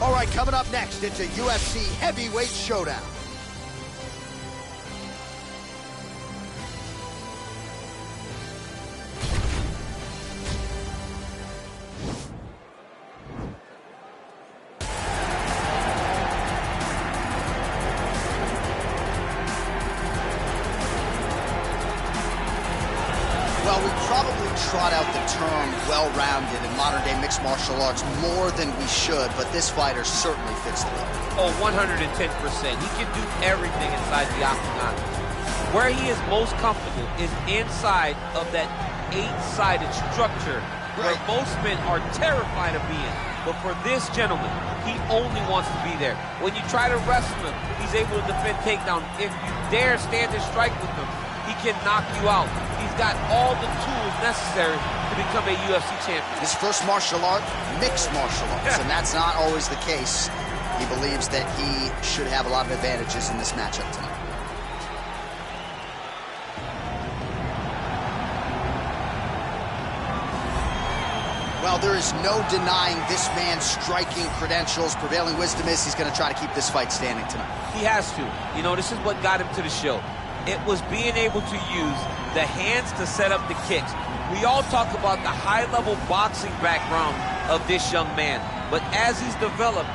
All right, coming up next, it's a UFC heavyweight showdown. Well, we probably trot out the term well-rounded in modern-day mixed martial arts more than we should, but this fighter certainly fits the bill. Oh, 110%. He can do everything inside the octagon. Where he is most comfortable is inside of that 8-sided structure where most men are terrified of being. But for this gentleman, he only wants to be there. When you try to wrestle him, he's able to defend takedown. If you dare stand and strike with him, he can knock you out. He's got all the tools necessary to become a UFC champion. His first martial art, mixed martial arts, and that's not always the case. He believes that he should have a lot of advantages in this matchup tonight. Well, there is no denying this man's striking credentials. Prevailing wisdom is he's going to try to keep this fight standing tonight. He has to. You know, this is what got him to the show. It was being able to use the hands to set up the kicks. We all talk about the high-level boxing background of this young man. But as he's developed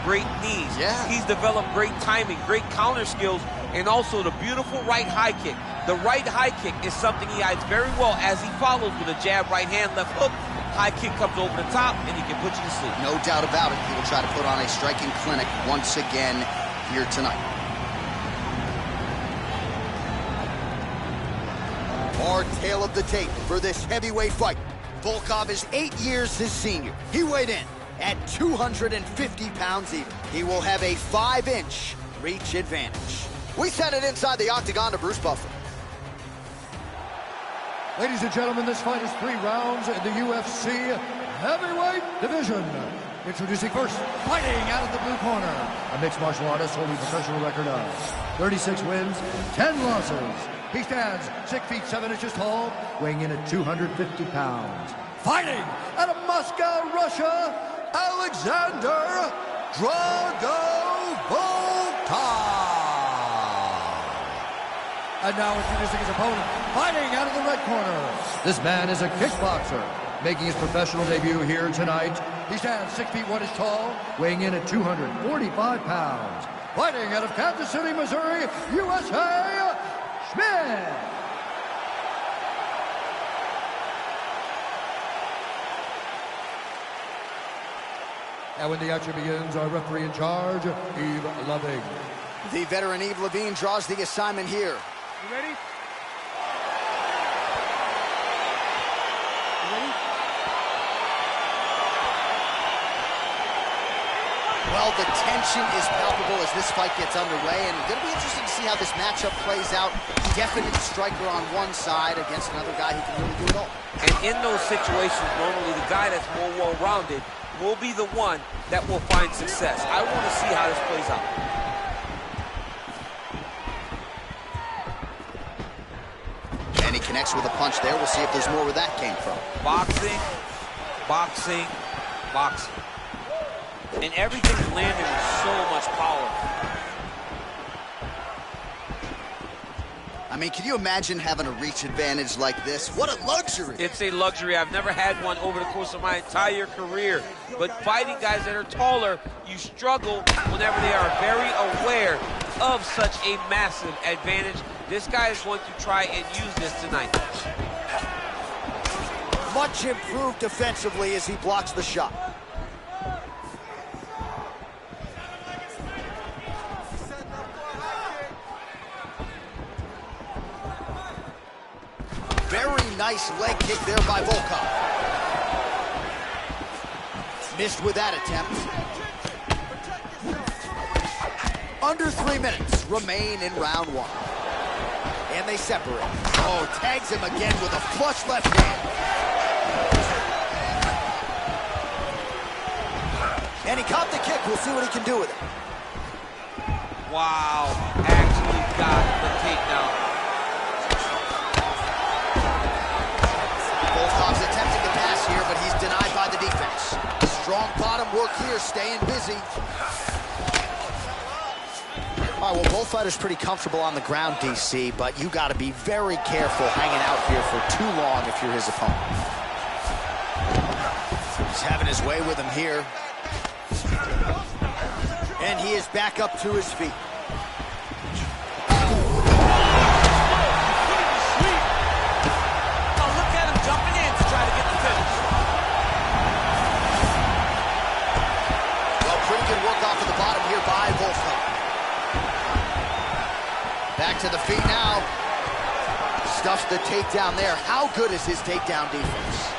great knees. Yeah. He's developed great timing, great counter skills, and also the beautiful right high kick. The right high kick is something he hides very well as he follows with a jab, right hand, left hook. High kick comes over the top, and he can put you to sleep. No doubt about it. He will try to put on a striking clinic once again here tonight. Our tale of the tape for this heavyweight fight. Volkov is 8 years his senior. He weighed in at 250 pounds even. He will have a 5-inch reach advantage. We send it inside the octagon to Bruce Buffer. Ladies and gentlemen, this fight is 3 rounds in the UFC heavyweight division. Introducing first, fighting out of the blue corner, a mixed martial artist holding a professional record of 36 wins, 10 losses. He stands 6 feet 7 inches tall, weighing in at 250 pounds. Fighting out of Moscow, Russia, Alexander Drago Volkov. And now introducing his opponent, fighting out of the red corner. This man is a kickboxer, making his professional debut here tonight. He stands 6 feet 1 inches tall, weighing in at 245 pounds. Fighting out of Kansas City, Missouri, USA, Schmidt. And when the action begins, our referee in charge, Yves Loving. The veteran Yves Levine draws the assignment here. You ready? Well, the tension is palpable as this fight gets underway, and it's going to be interesting to see how this matchup plays out. Definite striker on one side against another guy who can really do it all. And in those situations, normally the guy that's more well-rounded will be the one that will find success. I want to see how this plays out. And he connects with a punch there. We'll see if there's more where that came from. Boxing, boxing, boxing. And everything's landing with so much power. I mean, can you imagine having a reach advantage like this? What a luxury. It's a luxury. I've never had one over the course of my entire career. But fighting guys that are taller, you struggle whenever they are very aware of such a massive advantage. This guy is going to try and use this tonight. Much improved defensively as he blocks the shot. Very nice leg kick there by Volkov. Missed with that attempt. Under 3 minutes remain in round 1. And they separate. Oh, tags him again with a flush left hand. And he caught the kick. We'll see what he can do with it. Wow, actually got the takedown. Volkov's attempting to pass here, but he's denied by the defense. Strong bottom work here, staying busy. All right, well, both fighters pretty comfortable on the ground, DC, but you got to be very careful hanging out here for too long if you're his opponent. He's having his way with him here. And he is back up to his feet. Back to the feet now. Stuffs the takedown there. How good is his takedown defense?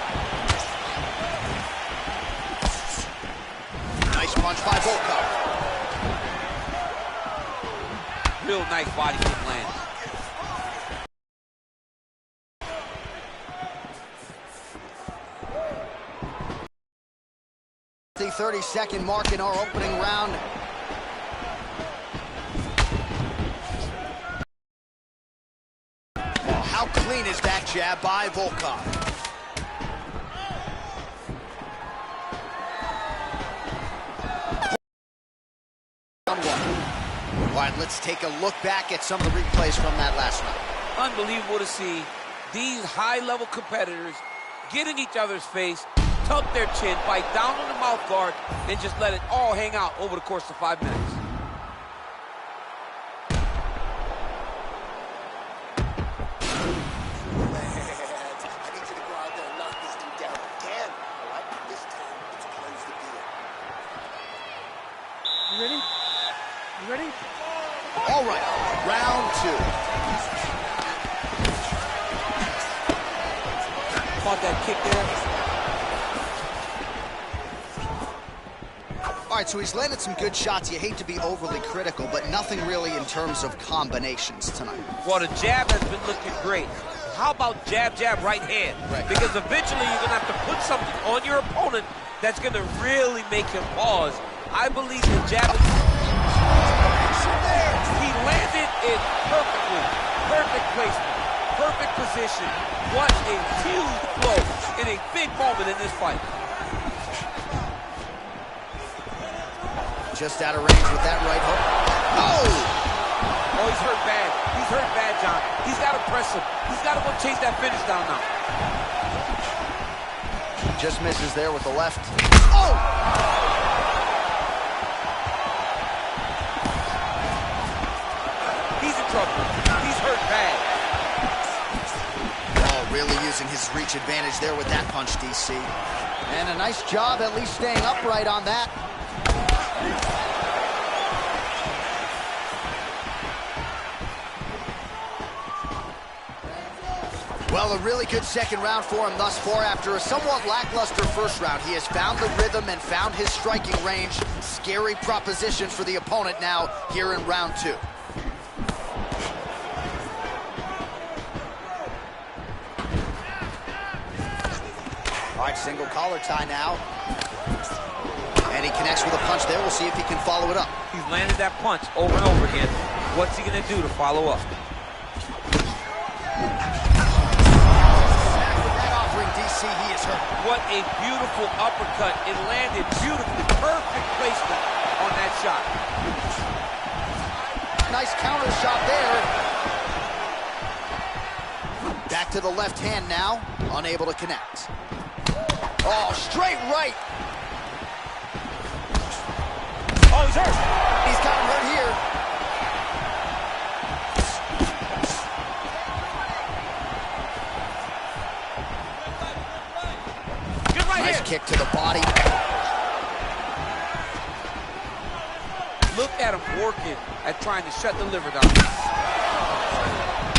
Nice punch by Volkov. Real nice body kick land. 30-second mark in our opening round. How clean is that jab by Volkov? All right, let's take a look back at some of the replays from that last round. Unbelievable to see these high-level competitors get in each other's face, tuck their chin, bite down on the mouth guard, and just let it all hang out over the course of 5 minutes. Ready? All right, round 2. Caught that kick there. All right, so he's landed some good shots. You hate to be overly critical, but nothing really in terms of combinations tonight. Well, the jab has been looking great. How about jab, jab, right hand? Right. Because eventually you're going to have to put something on your opponent that's going to really make him pause. I believe the jab is... He landed it perfectly. Perfect placement. Perfect position. What a huge blow in a big moment in this fight. Just out of range with that right hook. Oh! Oh, he's hurt bad. He's hurt bad, John. He's got to press him. He's got to go chase that finish down now. Just misses there with the left. Oh! He's hurt bad. Oh, really using his reach advantage there with that punch, DC. And a nice job at least staying upright on that. Well, a really good second round for him thus far. After a somewhat lackluster first round, he has found the rhythm and found his striking range. Scary proposition for the opponent now here in round 2. All right, single collar tie now. And he connects with a punch there. We'll see if he can follow it up. He's landed that punch over and over again. What's he going to do to follow up? Back with that offering, DC, he is hurt. What a beautiful uppercut. It landed beautifully. Perfect placement on that shot. Nice counter shot there. Back to the left hand now. Unable to connect. Oh, straight right. Oh, he's hurt. He's got him hurt here. Good right nice hand. Kick to the body. Look at him working at trying to shut the liver down.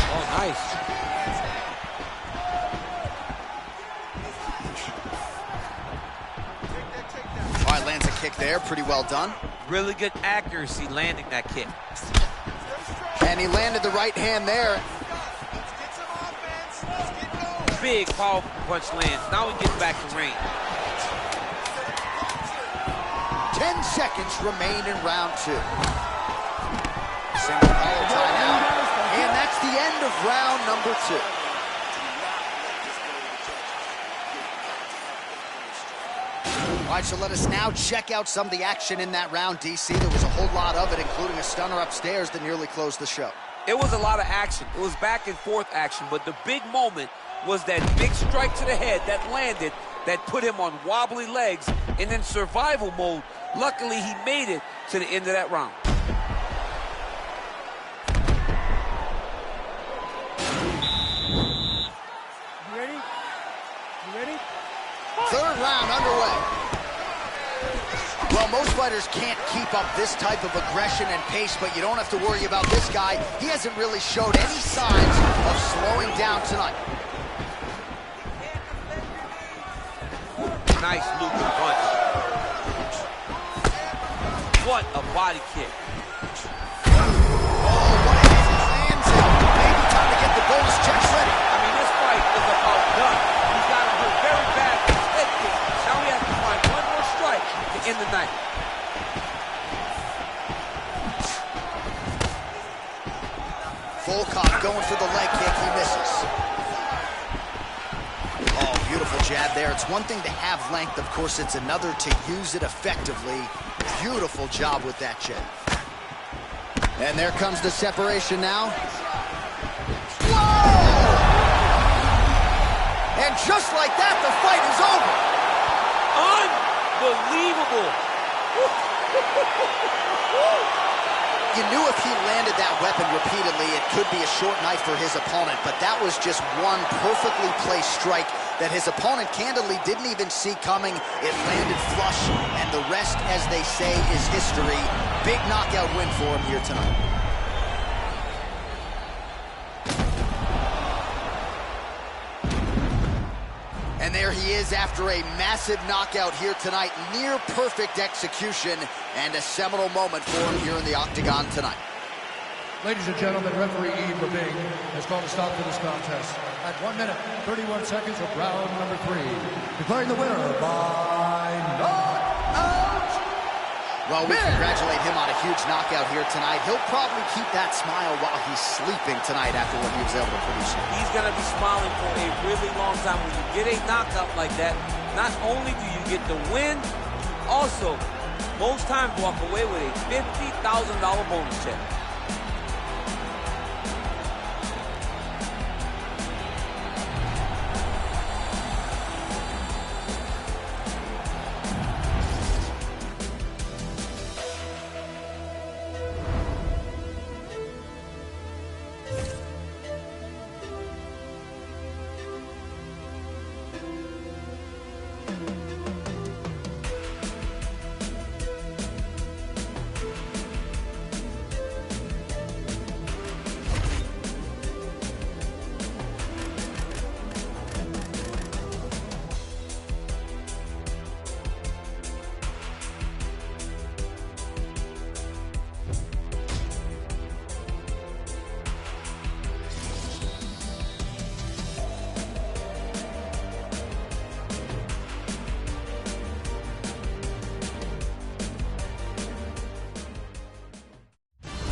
Oh, nice. Lands a kick there, pretty well done. Really good accuracy landing that kick. And he landed the right hand there. Big powerful punch lands. Now he gets back to range. 10 seconds remain in round 2. Single collar tie now. And that's the end of round number 2. All right, so let us now check out some of the action in that round, DC. There was a whole lot of it, including a stunner upstairs that nearly closed the show. It was a lot of action. It was back and forth action, but the big moment was that big strike to the head that landed, that put him on wobbly legs, and in survival mode, luckily he made it to the end of that round. You ready? You ready? Third round underway. Well, most fighters can't keep up this type of aggression and pace, but you don't have to worry about this guy. He hasn't really showed any signs of slowing down tonight. Nice looping punch. What a body kick. Oh, what a hit. Lands it. Maybe time to get the bonus checks ready. I mean, this fight is about done. He's got to hit very bad with his head kick. Now he has to find one more strike to end the night. Volkov going for the leg kick. He misses. Oh, beautiful jab there. It's one thing to have length. Of course, it's another to use it effectively. Beautiful job with that jab. And there comes the separation now. Whoa! And just like that, the fight is over. Unbelievable. You knew if he landed that weapon repeatedly, it could be a short night for his opponent, but that was just one perfectly placed strike that his opponent candidly didn't even see coming. It landed flush, and the rest, as they say, is history. Big knockout win for him here tonight. And there he is after a massive knockout here tonight. Near perfect execution and a seminal moment for him here in the octagon tonight. Ladies and gentlemen, referee Yves Leving has called a stop to this contest at 1 minute, 31 seconds of round number 3. Declaring the winner by knockout. Well, we congratulate him on a huge knockout here tonight. He'll probably keep that smile while he's sleeping tonight after what he was able to produce. He's going to be smiling for a really long time. When you get a knockout like that, not only do you get the win, you also, most times, walk away with a $50,000 bonus check.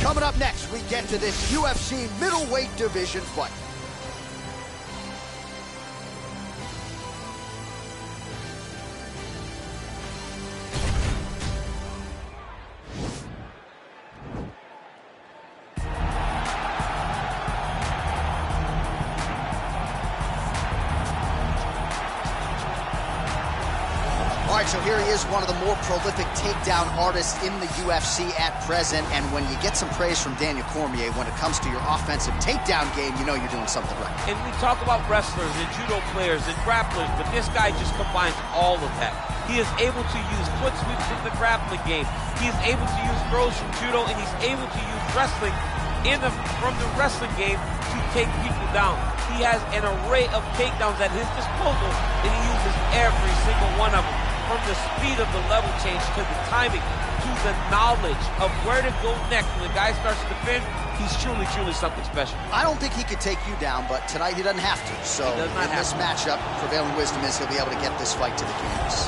Coming up next, we get to this UFC middleweight division fight. All right, so here he is, one of the more prolific takedown artists in the UFC at present. And when you get some praise from Daniel Cormier when it comes to your offensive takedown game, you know you're doing something right. And we talk about wrestlers and judo players and grapplers, but this guy just combines all of that. He is able to use foot sweeps from the grappling game. He is able to use throws from judo, and he's able to use wrestling from the wrestling game to take people down. He has an array of takedowns at his disposal, and he uses every single one of them. From the speed of the level change to the timing to the knowledge of where to go next. When the guy starts to defend, he's truly, truly something special. I don't think he could take you down, but tonight he doesn't have to. So in this matchup, prevailing wisdom is he'll be able to get this fight to the canvas.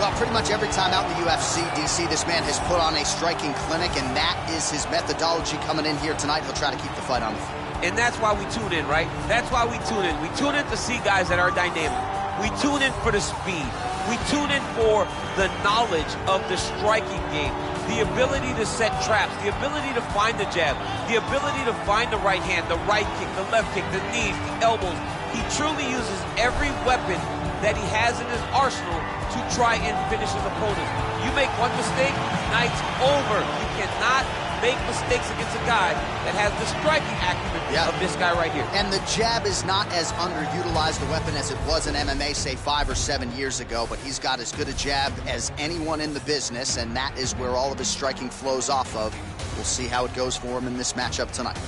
Well, pretty much every time out in the UFC, DC, this man has put on a striking clinic, and that is his methodology coming in here tonight. He'll try to keep the fight on the floor. And that's why we tune in, right? That's why we tune in. We tune in to see guys that are dynamic. We tune in for the speed. We tune in for the knowledge of the striking game, the ability to set traps, the ability to find the jab, the ability to find the right hand, the right kick, the left kick, the knees, the elbows. He truly uses every weapon that he has in his arsenal to try and finish his opponent. You make one mistake, night's over. You cannot make mistakes against a guy that has the striking acumen of this guy right here. And the jab is not as underutilized a weapon as it was in MMA, say 5 or 7 years ago, but he's got as good a jab as anyone in the business, and that is where all of his striking flows off of. We'll see how it goes for him in this matchup tonight.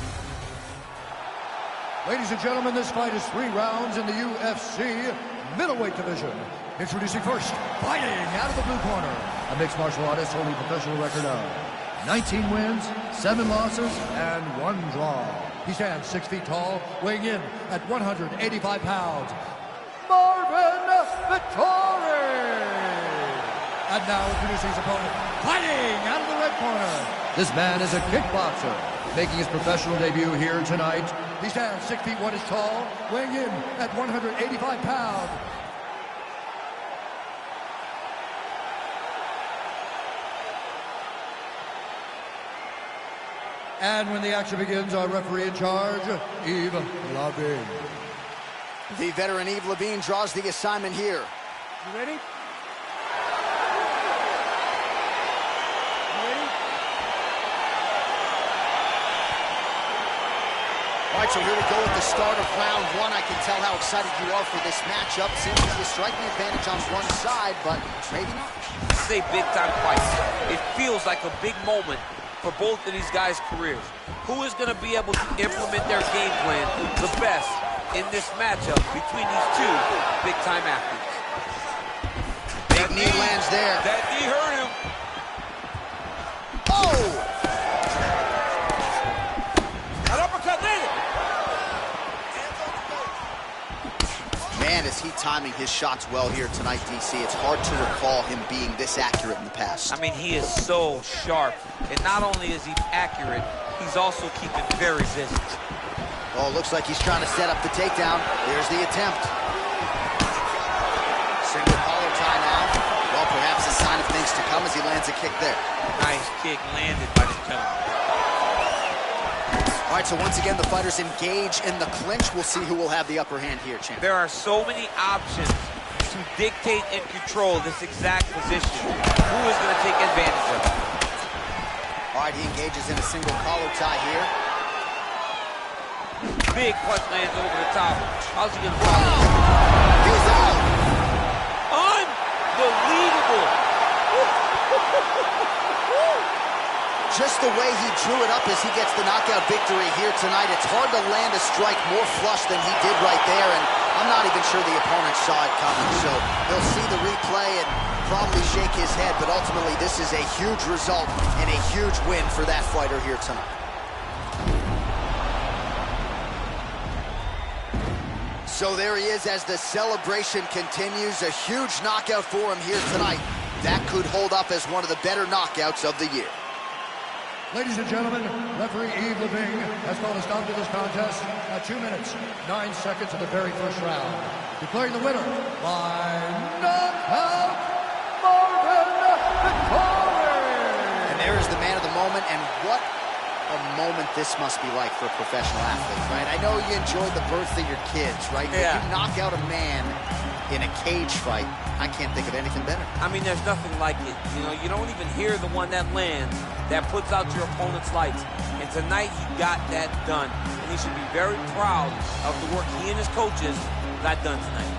Ladies and gentlemen, this fight is 3 rounds in the UFC middleweight division. Introducing first, fighting out of the blue corner, a mixed martial artist holding a professional record of 19 wins, 7 losses, and 1 draw. He stands 6 feet tall, weighing in at 185 pounds. Marvin Vettori! And now introducing his opponent, fighting out of the red corner. This man is a kickboxer, making his professional debut here tonight. He stands 6 feet 1 inches tall, weighing in at 185 pounds. And when the action begins, our referee in charge, Yves Lavigne. The veteran Yves Lavigne draws the assignment here. You ready? You ready? All right, so here we go with the start of round 1. I can tell how excited you are for this matchup. Seems to be a striking advantage on one side, but maybe not. This is a big-time fight. It feels like a big moment for both of these guys' careers. Who is going to be able to implement their game plan the best in this matchup between these two big-time athletes? Big knee lands there. That knee hurt him. Oh! An uppercut landed. Man, is he timing his shots well here tonight, DC. It's hard to recall him being this accurate in the past. I mean, he is so sharp. And not only is he accurate, he's also keeping very busy. Oh, looks like he's trying to set up the takedown. There's the attempt. Single collar tie now. Well, perhaps a sign of things to come as he lands a kick there. Nice kick landed by the gentleman. All right, so once again, the fighters engage in the clinch. We'll see who will have the upper hand here, champ. There are so many options to dictate and control this exact position. Who is going to take advantage of it? All right, he engages in a single collar tie here. Big punch lands over the top. How's he going to follow? He's out! Unbelievable! Just the way he drew it up as he gets the knockout victory here tonight. It's hard to land a strike more flush than he did right there, and I'm not even sure the opponent saw it coming, so he'll see the replay and probably shake his head, but ultimately this is a huge result and a huge win for that fighter here tonight. So there he is as the celebration continues. A huge knockout for him here tonight. That could hold up as one of the better knockouts of the year. Ladies and gentlemen, referee Yves Lavigne has called a stop to this contest at 2 minutes, 9 seconds of the very first round. Declaring the winner by knockout, Marvin Vettori! And there is the man of the moment, and what a moment this must be like for a professional athlete, right? I know you enjoyed the birth of your kids, right? Yeah. But you knock out a man in a cage fight, I can't think of anything better. I mean, there's nothing like it. You know, you don't even hear the one that lands, that puts out your opponent's lights. And tonight, he got that done. And he should be very proud of the work he and his coaches got done tonight.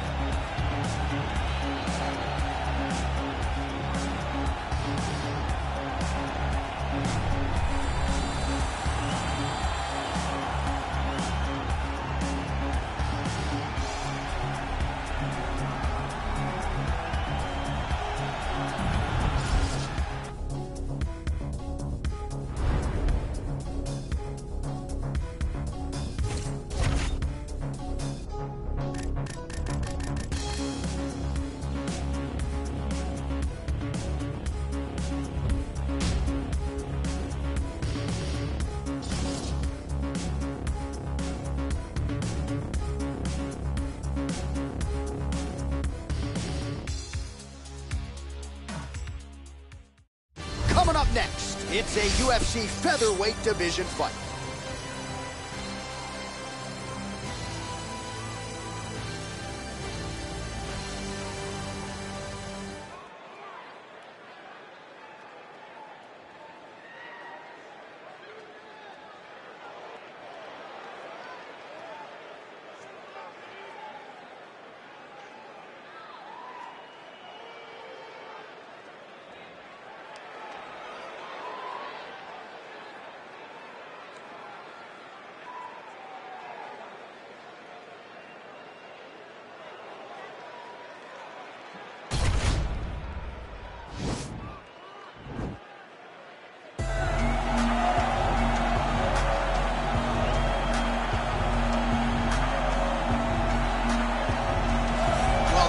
It's a UFC featherweight division fight.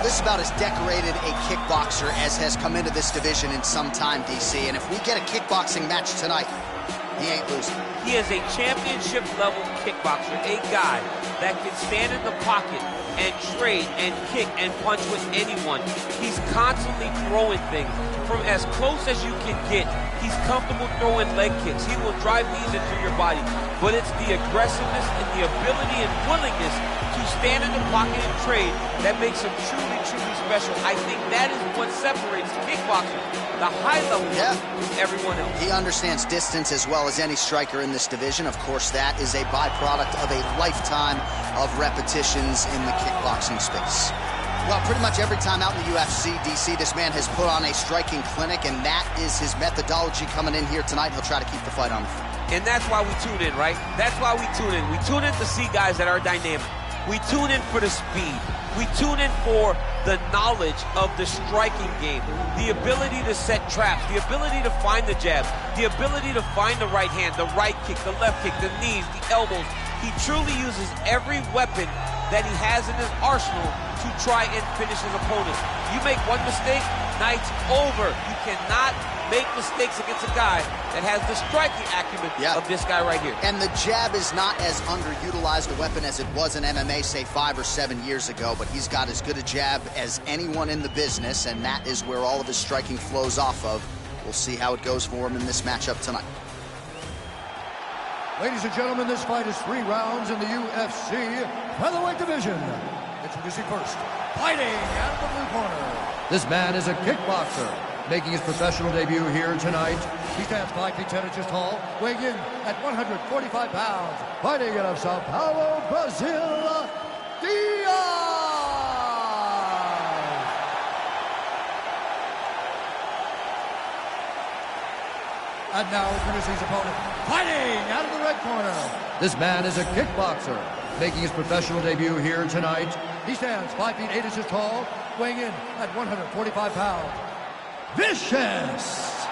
This is about as decorated a kickboxer as has come into this division in some time, DC. And if we get a kickboxing match tonight, he ain't losing. He is a championship-level kickboxer, a guy that can stand in the pocket and trade and kick and punch with anyone. He's constantly throwing things from as close as you can get. He's comfortable throwing leg kicks. He will drive these into your body. But it's the aggressiveness and the ability and willingness to stand in the pocket and trade that makes him truly, truly special. I think that is what separates kickboxers, the high level, from everyone else. He understands distance as well as any striker in this division. Of course, that is a byproduct of a lifetime of repetitions in the kickboxing space. Well, pretty much every time out in the UFC, DC, this man has put on a striking clinic, and that is his methodology coming in here tonight. He'll try to keep the fight on the feet. And that's why we tune in, right? That's why we tune in. We tune in to see guys that are dynamic. We tune in for the speed. We tune in for the knowledge of the striking game, the ability to set traps, the ability to find the jab, the ability to find the right hand, the right kick, the left kick, the knees, the elbows. He truly uses every weapon that he has in his arsenal to try and finish his opponent. You make one mistake, night's over. You cannot make mistakes against a guy that has the striking acumen of this guy right here. And the jab is not as underutilized a weapon as it was in MMA, say 5 or 7 years ago, but he's got as good a jab as anyone in the business, and that is where all of his striking flows off of. We'll see how it goes for him in this matchup tonight. Ladies and gentlemen, this fight is 3 rounds in the UFC featherweight division. Introducing first, fighting out of the blue corner. This man is a kickboxer, making his professional debut here tonight. He stands 5 feet 10 inches tall, weighing in at 145 pounds. Fighting out of Sao Paulo, Brazil, Diaz! And now introducing his opponent, fighting out of the red corner. This man is a kickboxer, making his professional debut here tonight. He stands 5 feet 8 inches tall, weighing in at 145 pounds. Vicious!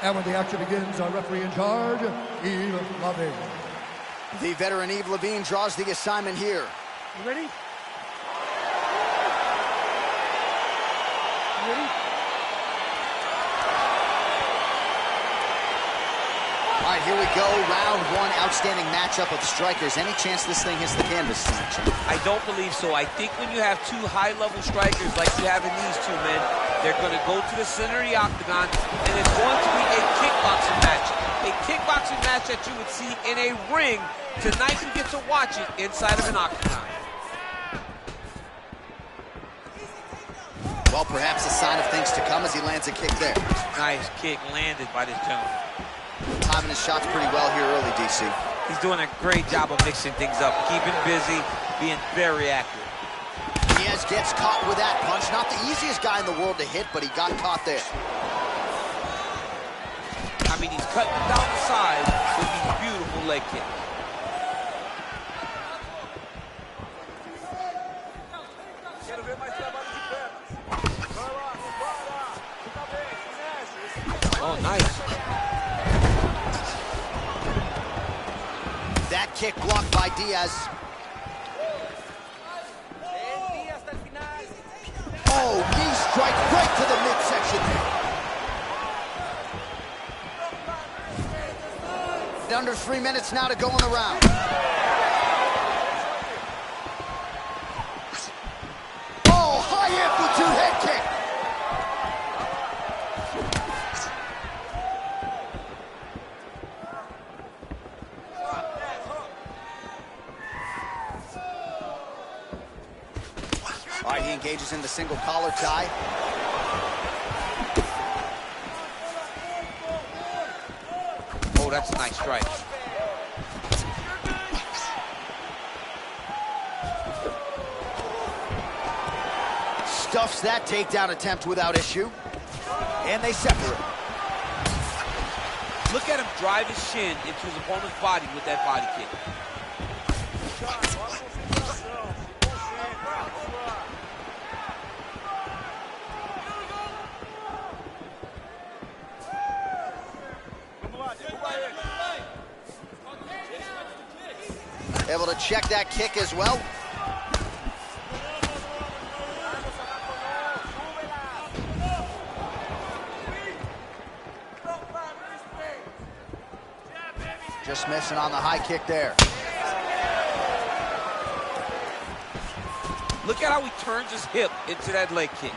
And when the action begins, our referee in charge, Yves Lavigne. The veteran Yves Lavigne draws the assignment here. You ready? All right, here we go. Round 1, outstanding matchup of strikers. Any chance this thing hits the canvas tonight, Jim? I don't believe so. I think when you have 2 high-level strikers like you have in these 2 men, they're going to go to the center of the octagon, and it's going to be a kickboxing match. A kickboxing match that you would see in a ring. Tonight you get to watch it inside of an octagon. Well, perhaps a sign of things to come as he lands a kick there. Nice kick landed by this gentleman. Timing his shots pretty well here early, DC. He's doing a great job of mixing things up, keeping busy, being very accurate. Diaz gets caught with that punch. Not the easiest guy in the world to hit, but he got caught there. I mean, he's cutting him down the side with these beautiful leg kicks. Oh, nice. That kick blocked by Diaz. Oh, knee strike right to the midsection there. Under 3 minutes now to go in the round. stays in the single collar tie. Oh, that's a nice strike. Stuffs that takedown attempt without issue. And they separate. Look at him drive his shin into his opponent's body with that body kick. Able to check that kick as well. Just missing on the high kick there. Look at how he turns his hip into that leg kick.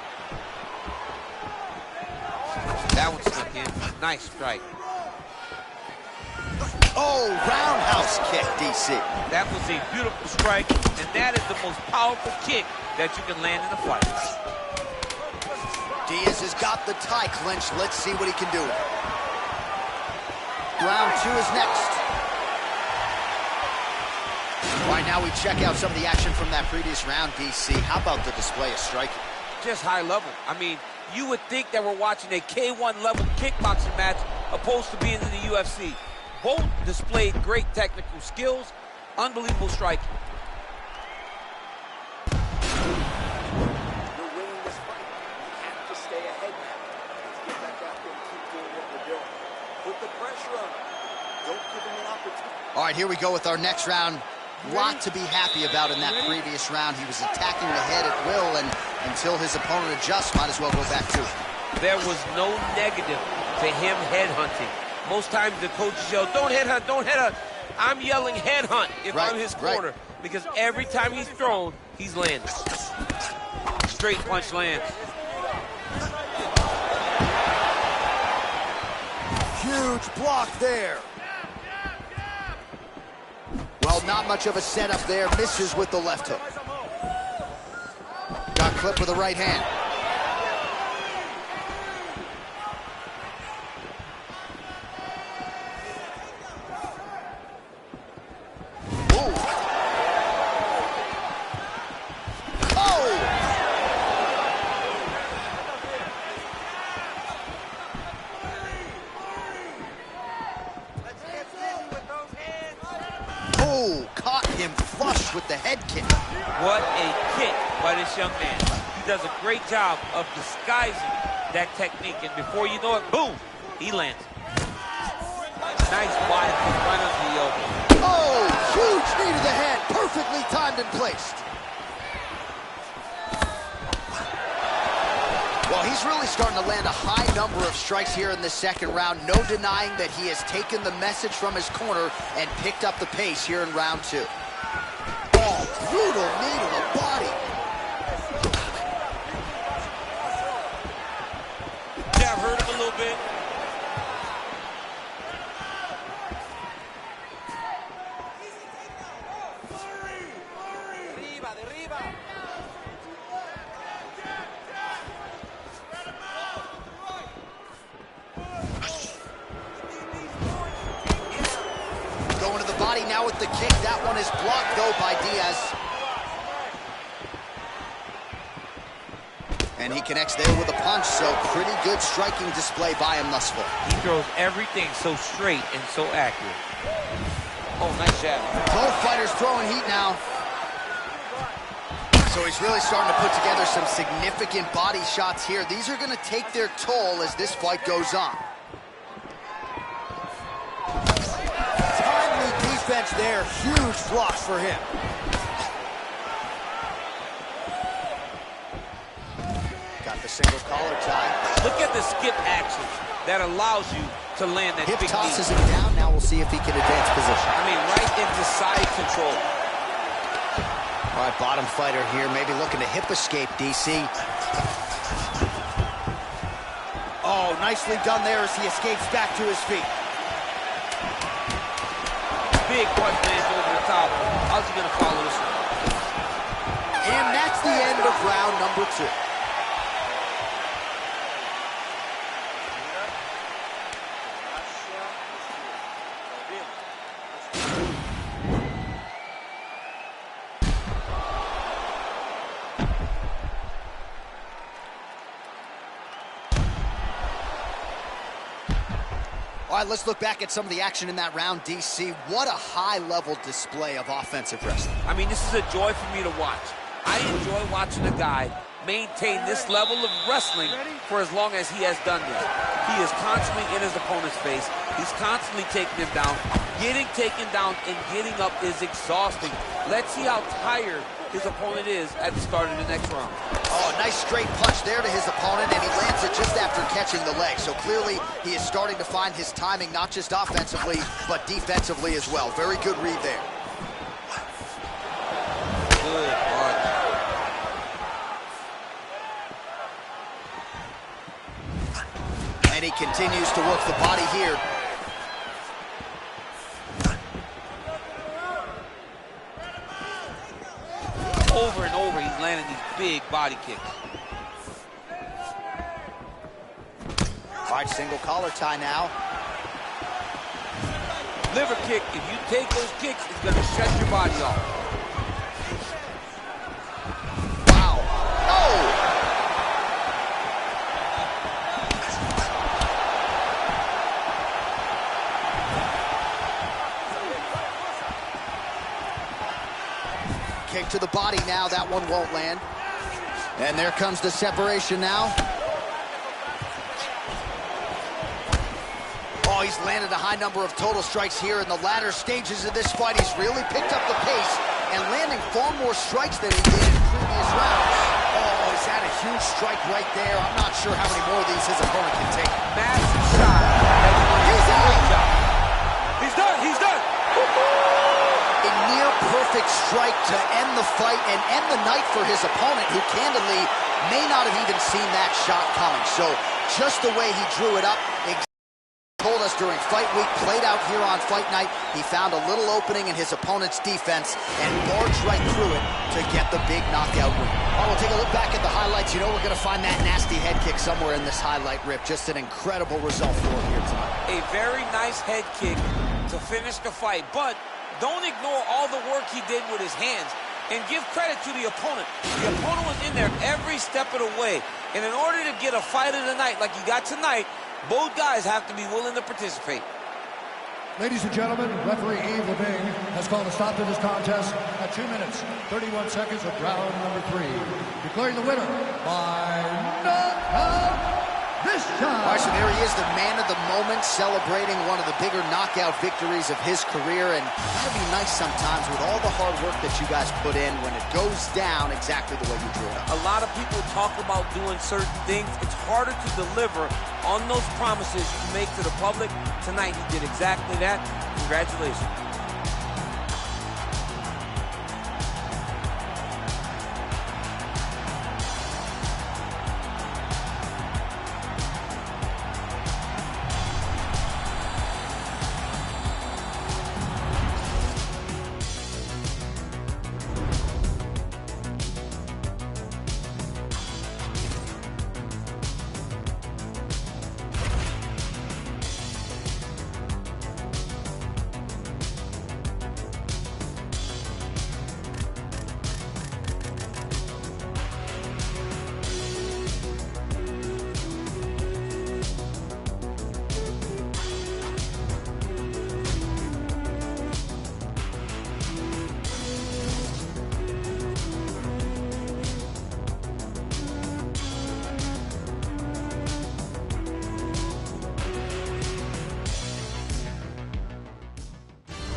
That one snuck in. Nice strike. Oh, roundhouse kick, DC. That was a beautiful strike, and that is the most powerful kick that you can land in a fight. Diaz has got the tie clinched. Let's see what he can do. Round 2 is next. All right, now we check out some of the action from that previous round, DC. How about the display of striking? Just high level. I mean, you would think that we're watching a K1 level kickboxing match opposed to being in the UFC. Both displayed great technical skills, unbelievable striking. You're winning this fight. You have to stay ahead now. Let's get back out there and keep doing what we're doing. Put the pressure on him. Don't give him an opportunity. All right, here we go with our next round. Lot to be happy about in that previous round. He was attacking the head at will, and until his opponent adjusts, might as well go back to it. There was no negative to him headhunting. Most times the coaches yell, don't headhunt, don't headhunt. I'm yelling headhunt if I'm his corner, because every time he's thrown, he's landed. Straight punch lands. Huge block there. Well, not much of a setup there. Misses with the left hook. Got clipped with the right hand. Caught him flush with the head kick. What a kick by this young man. He does a great job of disguising that technique, and before you know it, boom, he lands. Nice wide hook right under the elbow. Oh, huge knee to the head. Perfectly timed and placed. Well, he's really starting to land a high number of strikes here in the second round. No denying that he has taken the message from his corner and picked up the pace here in round 2. Oh, brutal knee to the body. Jab hurt him a little bit. Going to the body now with the kick. That one is blocked, though, by Diaz. And he connects there with a punch, so pretty good striking display by him thus far. He throws everything so straight and so accurate. Oh, nice jab. Both fighters throwing heat now. So he's really starting to put together some significant body shots here. These are going to take their toll as this fight goes on. Timely defense there. Huge blocks for him. Got the single collar tie. Look at the skip action that allows you to land that Hip big tosses knee. him down. Now we'll see if he can advance position. I mean, right into side control. All right, bottom fighter here, maybe looking to hip escape, DC. Oh, nicely done there as he escapes back to his feet. Big punch lands over the top. How's he gonna follow this one? And that's the end of round number 2. All right, let's look back at some of the action in that round, DC. What a high-level display of offensive wrestling. I mean, this is a joy for me to watch. I enjoy watching a guy maintain this level of wrestling for as long as he has done this. He is constantly in his opponent's face. He's constantly taking him down. Getting taken down and getting up is exhausting. Let's see how tired his opponent is at the start of the next round. Oh, nice straight punch there to his opponent, and he lands it just after catching the leg. So clearly, he is starting to find his timing, not just offensively, but defensively as well. Very good read there. Good punch. And he continues to work the body here. Over and over, he's landing these big body kicks. All right, single collar tie now. Liver kick, if you take those kicks, it's going to shut your body off. Wow. Oh! Kick to the body now. That one won't land. And there comes the separation now. Oh, he's landed a high number of total strikes here in the latter stages of this fight. He's really picked up the pace and landing far more strikes than he did in previous rounds. Oh, he's had a huge strike right there. I'm not sure how many more of these his opponent can take. Massive shot. He's out. He's done. He's done. A near perfect strike to end the fight and end the night for his opponent, who candidly may not have even seen that shot coming. So just the way he drew it up, told us during fight week, played out here on fight night, he found a little opening in his opponent's defense and barged right through it to get the big knockout win. All right, we'll take a look back at the highlights. You know we're going to find that nasty head kick somewhere in this highlight rip. Just an incredible result for him here tonight. A very nice head kick to finish the fight, but don't ignore all the work he did with his hands, and give credit to the opponent. The opponent was in there every step of the way, and in order to get a fight of the night like you got tonight, both guys have to be willing to participate. Ladies and gentlemen, referee Yves Leving has called a stop to this contest at 2 minutes, 31 seconds of round number 3. Declaring the winner by knockout this time. All right, so there he is, the man of the moment, celebrating one of the bigger knockout victories of his career. And it's gotta be nice sometimes with all the hard work that you guys put in when it goes down exactly the way you drew it up. A lot of people talk about doing certain things. It's harder to deliver on those promises you make to the public. Tonight, he did exactly that. Congratulations.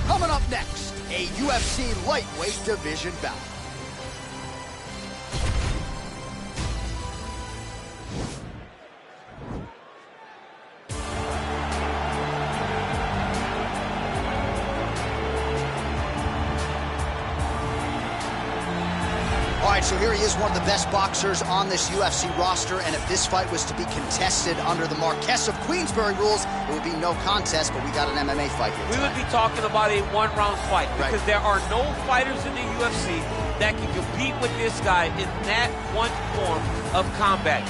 Coming up next, a UFC lightweight division bout. All right, so here he is, one of the best boxers on this UFC roster, and if this fight was to be contested under the Marquess of Queensberry rules, it would be no contest, but we got an MMA fight here We tonight. would be talking about a one-round fight because there are no fighters in the UFC that can compete with this guy in that one form of combat.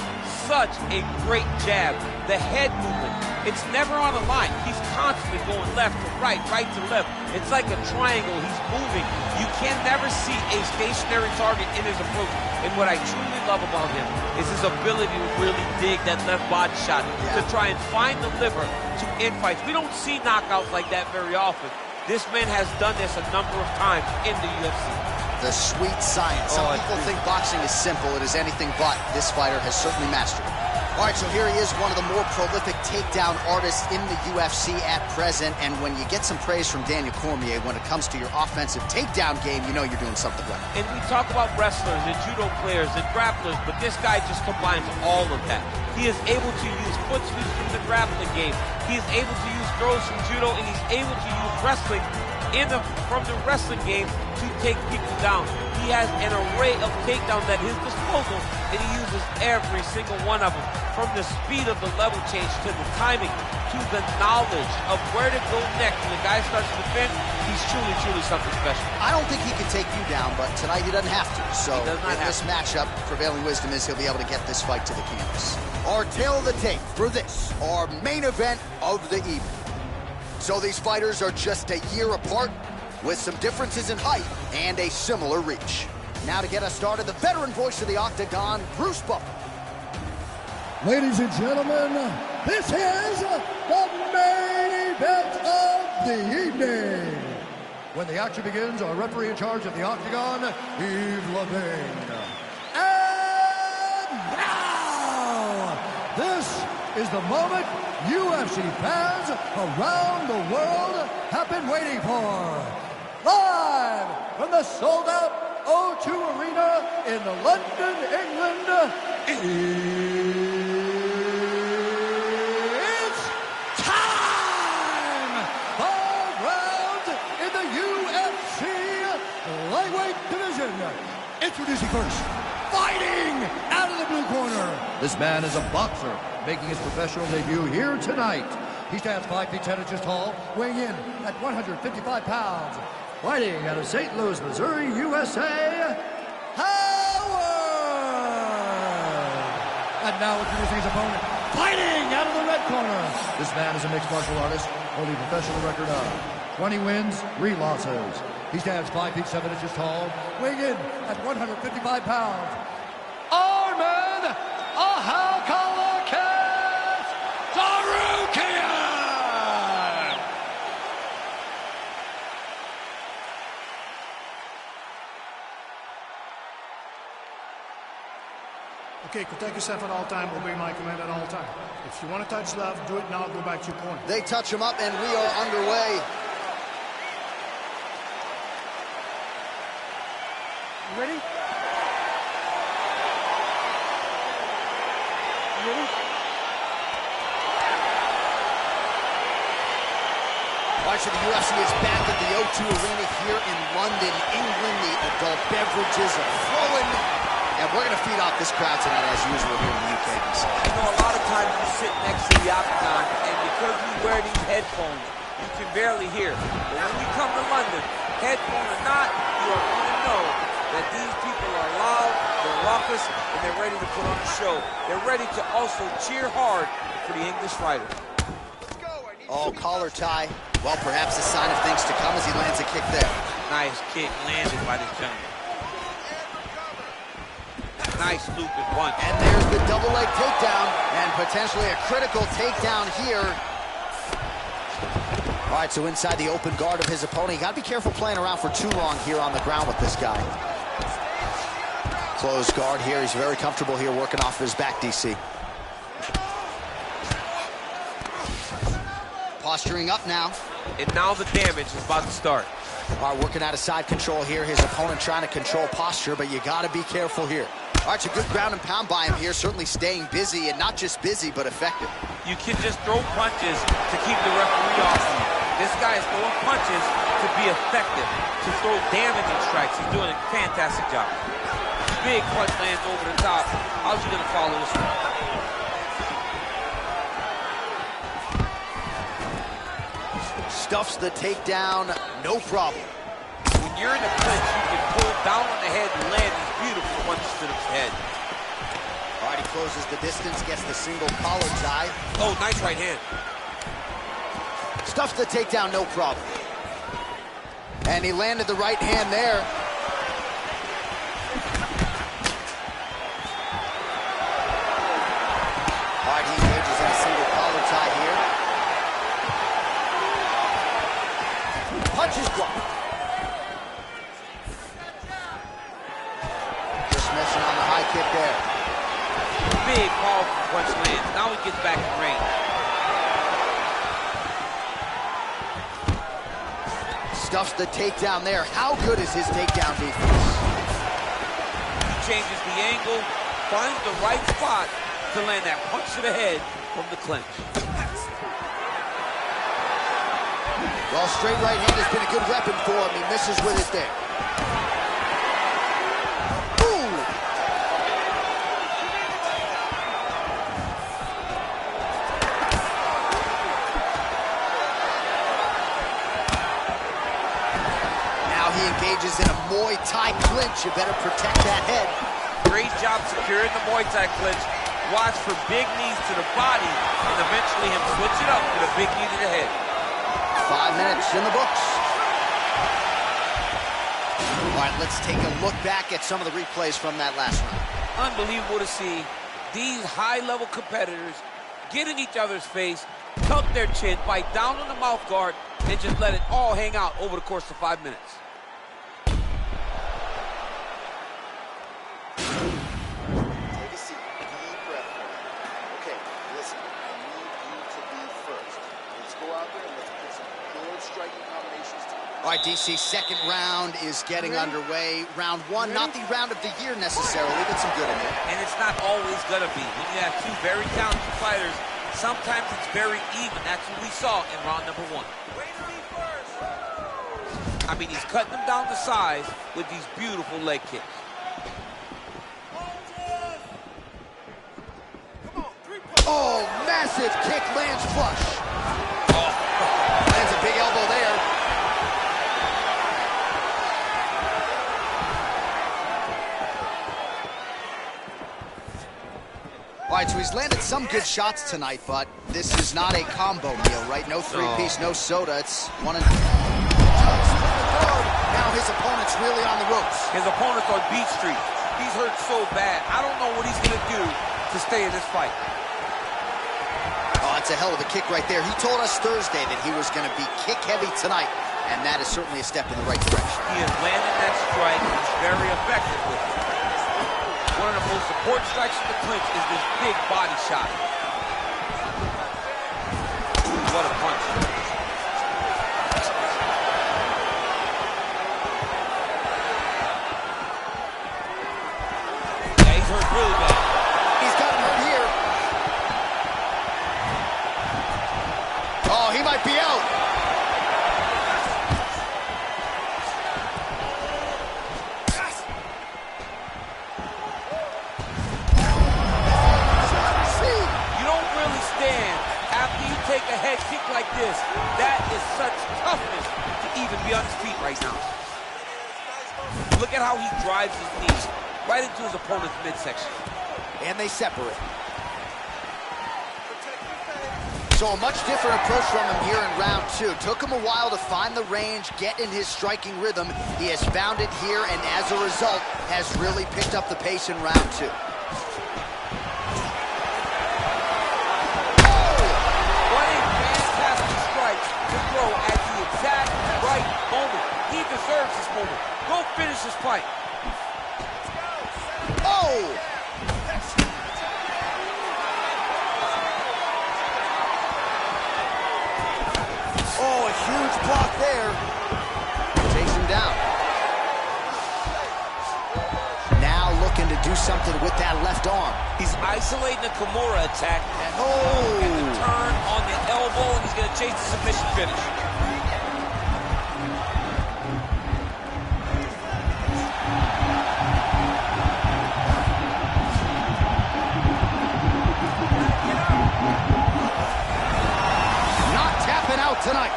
Such a great jab. The head movement, it's never on a line. He's constantly going left to right, right to left. It's like a triangle. He's moving. You can never see a stationary target in his approach. And what I truly love about him is his ability to really dig that left body shot to try and find the liver to end fights. We don't see knockouts like that very often. This man has done this a number of times in the UFC. The sweet science. Some people think boxing is simple. It is anything but. This fighter has certainly mastered it. All right, so here he is, one of the more prolific takedown artists in the UFC at present. And when you get some praise from Daniel Cormier when it comes to your offensive takedown game, you know you're doing something right. And we talk about wrestlers and judo players and grapplers, but this guy just combines all of that. He is able to use foot sweeps from the grappling game. He is able to use throws from judo, and he's able to use wrestling from the wrestling game to take people down. He has an array of takedowns at his disposal, and he uses every single one of them. From the speed of the level change to the timing to the knowledge of where to go next. When the guy starts to defend, he's truly, truly something special. I don't think he can take you down, but tonight he doesn't have to. So in this matchup, prevailing wisdom is he'll be able to get this fight to the canvas. Our tail of the tape for this, our main event of the evening. So these fighters are just a year apart with some differences in height and a similar reach. Now to get us started, the veteran voice of the Octagon, Bruce Buffer. Ladies and gentlemen, this is the main event of the evening. When the action begins, our referee in charge of the Octagon, Yves Levine. And now, this is the moment UFC fans around the world have been waiting for. Live from the sold-out O2 Arena in London, England, it's time! 5 rounds in the UFC lightweight division. Introducing first, fighting out of the blue corner. This man is a boxer, making his professional debut here tonight. He stands 5 feet 10 inches tall, weighing in at 155 pounds. Fighting out of St. Louis, Missouri, USA, Howard! And now introducing his opponent, fighting out of the red corner. This man is a mixed martial artist, holding a professional record of 20 wins, 3 losses. He stands 5 feet 7 inches tall, weighing in at 155 pounds. Arman Ahalkalakis Sarukian! Okay, protect yourself at all time, obey my command at all time. If you want to touch love, do it now, go back to your corner. They touch him up and we are underway. You ready? You ready? All right, so the UFC is back at the O2 Arena here in London, England. The adult beverages are flowing. And we're going to feed off this crowd tonight, as usual, here in the UK. You know, a lot of times you sit next to the Octagon, and because you wear these headphones, you can barely hear. But when we come to London, headphone or not, you are going to know that these people are loud, they're raucous, and they're ready to put on a show. They're ready to also cheer hard for the English fighter. Oh, collar tie. Well, perhaps a sign of things to come as he lands a kick there. Nice kick landed by this gentleman. Nice looping punch. And there's the double leg takedown, and potentially a critical takedown here. All right, so inside the open guard of his opponent. You got to be careful playing around for too long here on the ground with this guy. Closed guard here. He's very comfortable here working off his back, DC. Posturing up now. And now the damage is about to start. All right, working out of side control here. His opponent trying to control posture, but you got to be careful here. All right, so good ground and pound by him here, certainly staying busy, and not just busy, but effective. You can just throw punches to keep the referee off you. This guy is throwing punches to be effective, to throw damaging strikes. He's doing a fantastic job. Big punch lands over the top. How's he gonna follow this one? Stuffs the takedown, no problem. We you're in the clinch, you can pull down on the head and land these beautiful punches to the head. All right, he closes the distance, gets the single collar tie. Oh, nice right hand. Stuffs the takedown, no problem. And he landed the right hand there. All right, he engages in a single collar tie here. Punches blocked. Just missing on the high kick there. Big, powerful punch lands. Now he gets back in range. Stuffs the takedown there. How good is his takedown defense? He changes the angle, finds the right spot to land that punch to the head from the clinch. Well, straight right hand has been a good weapon for him. He misses with it there. Ooh! Now he engages in a Muay Thai clinch. You better protect that head. Great job securing the Muay Thai clinch. Watch for big knees to the body and eventually him switch it up with a big knee to the head. 5 minutes in the books. All right, let's take a look back at some of the replays from that last round. Unbelievable to see these high-level competitors get in each other's face, tuck their chin, bite down on the mouth guard, and just let it all hang out over the course of 5 minutes. Take a seat. Deep breath. Okay, listen. I need you to be first. Let's go out there and let's put some good striking combinations together. All right, DC, second round is getting underway. Round one, not the round of the year necessarily, but some good in there. And it's not always going to be. When you have two very talented fighters, sometimes it's very even. That's what we saw in round number one. I mean, he's cutting them down to size with these beautiful leg kicks. Oh, massive kick lands flush. Oh, lands a big elbow there. All right, so he's landed some good shots tonight, but this is not a combo meal, right? No three-piece, no soda. It's one and... Now his opponent's really on the ropes. His opponent's on Beat Street. He's hurt so bad. I don't know what he's going to do to stay in this fight. Oh, that's a hell of a kick right there. He told us Thursday that he was going to be kick-heavy tonight, and that is certainly a step in the right direction. He has landed that strike. He's very effective with it. One of the most important strikes in the clinch is this big body shot. What a punch. Yeah, he's hurt really bad. He's got him hurt here. Oh, he might be out. Take a head kick like this. That is such toughness to even be on his feet right now. Look at how he drives his knees right into his opponent's midsection. And they separate. So a much different approach from him here in round two. Took him a while to find the range, get in his striking rhythm. He has found it here, and as a result, has really picked up the pace in round two. At the exact right moment. He deserves this moment. Go finish this fight. Oh! Oh, a huge block there. Takes him down. Now looking to do something with that left arm. He's isolating the Kimura attack. Oh! And the turn on the elbow, and he's going to chase the submission finish. Not tapping out tonight.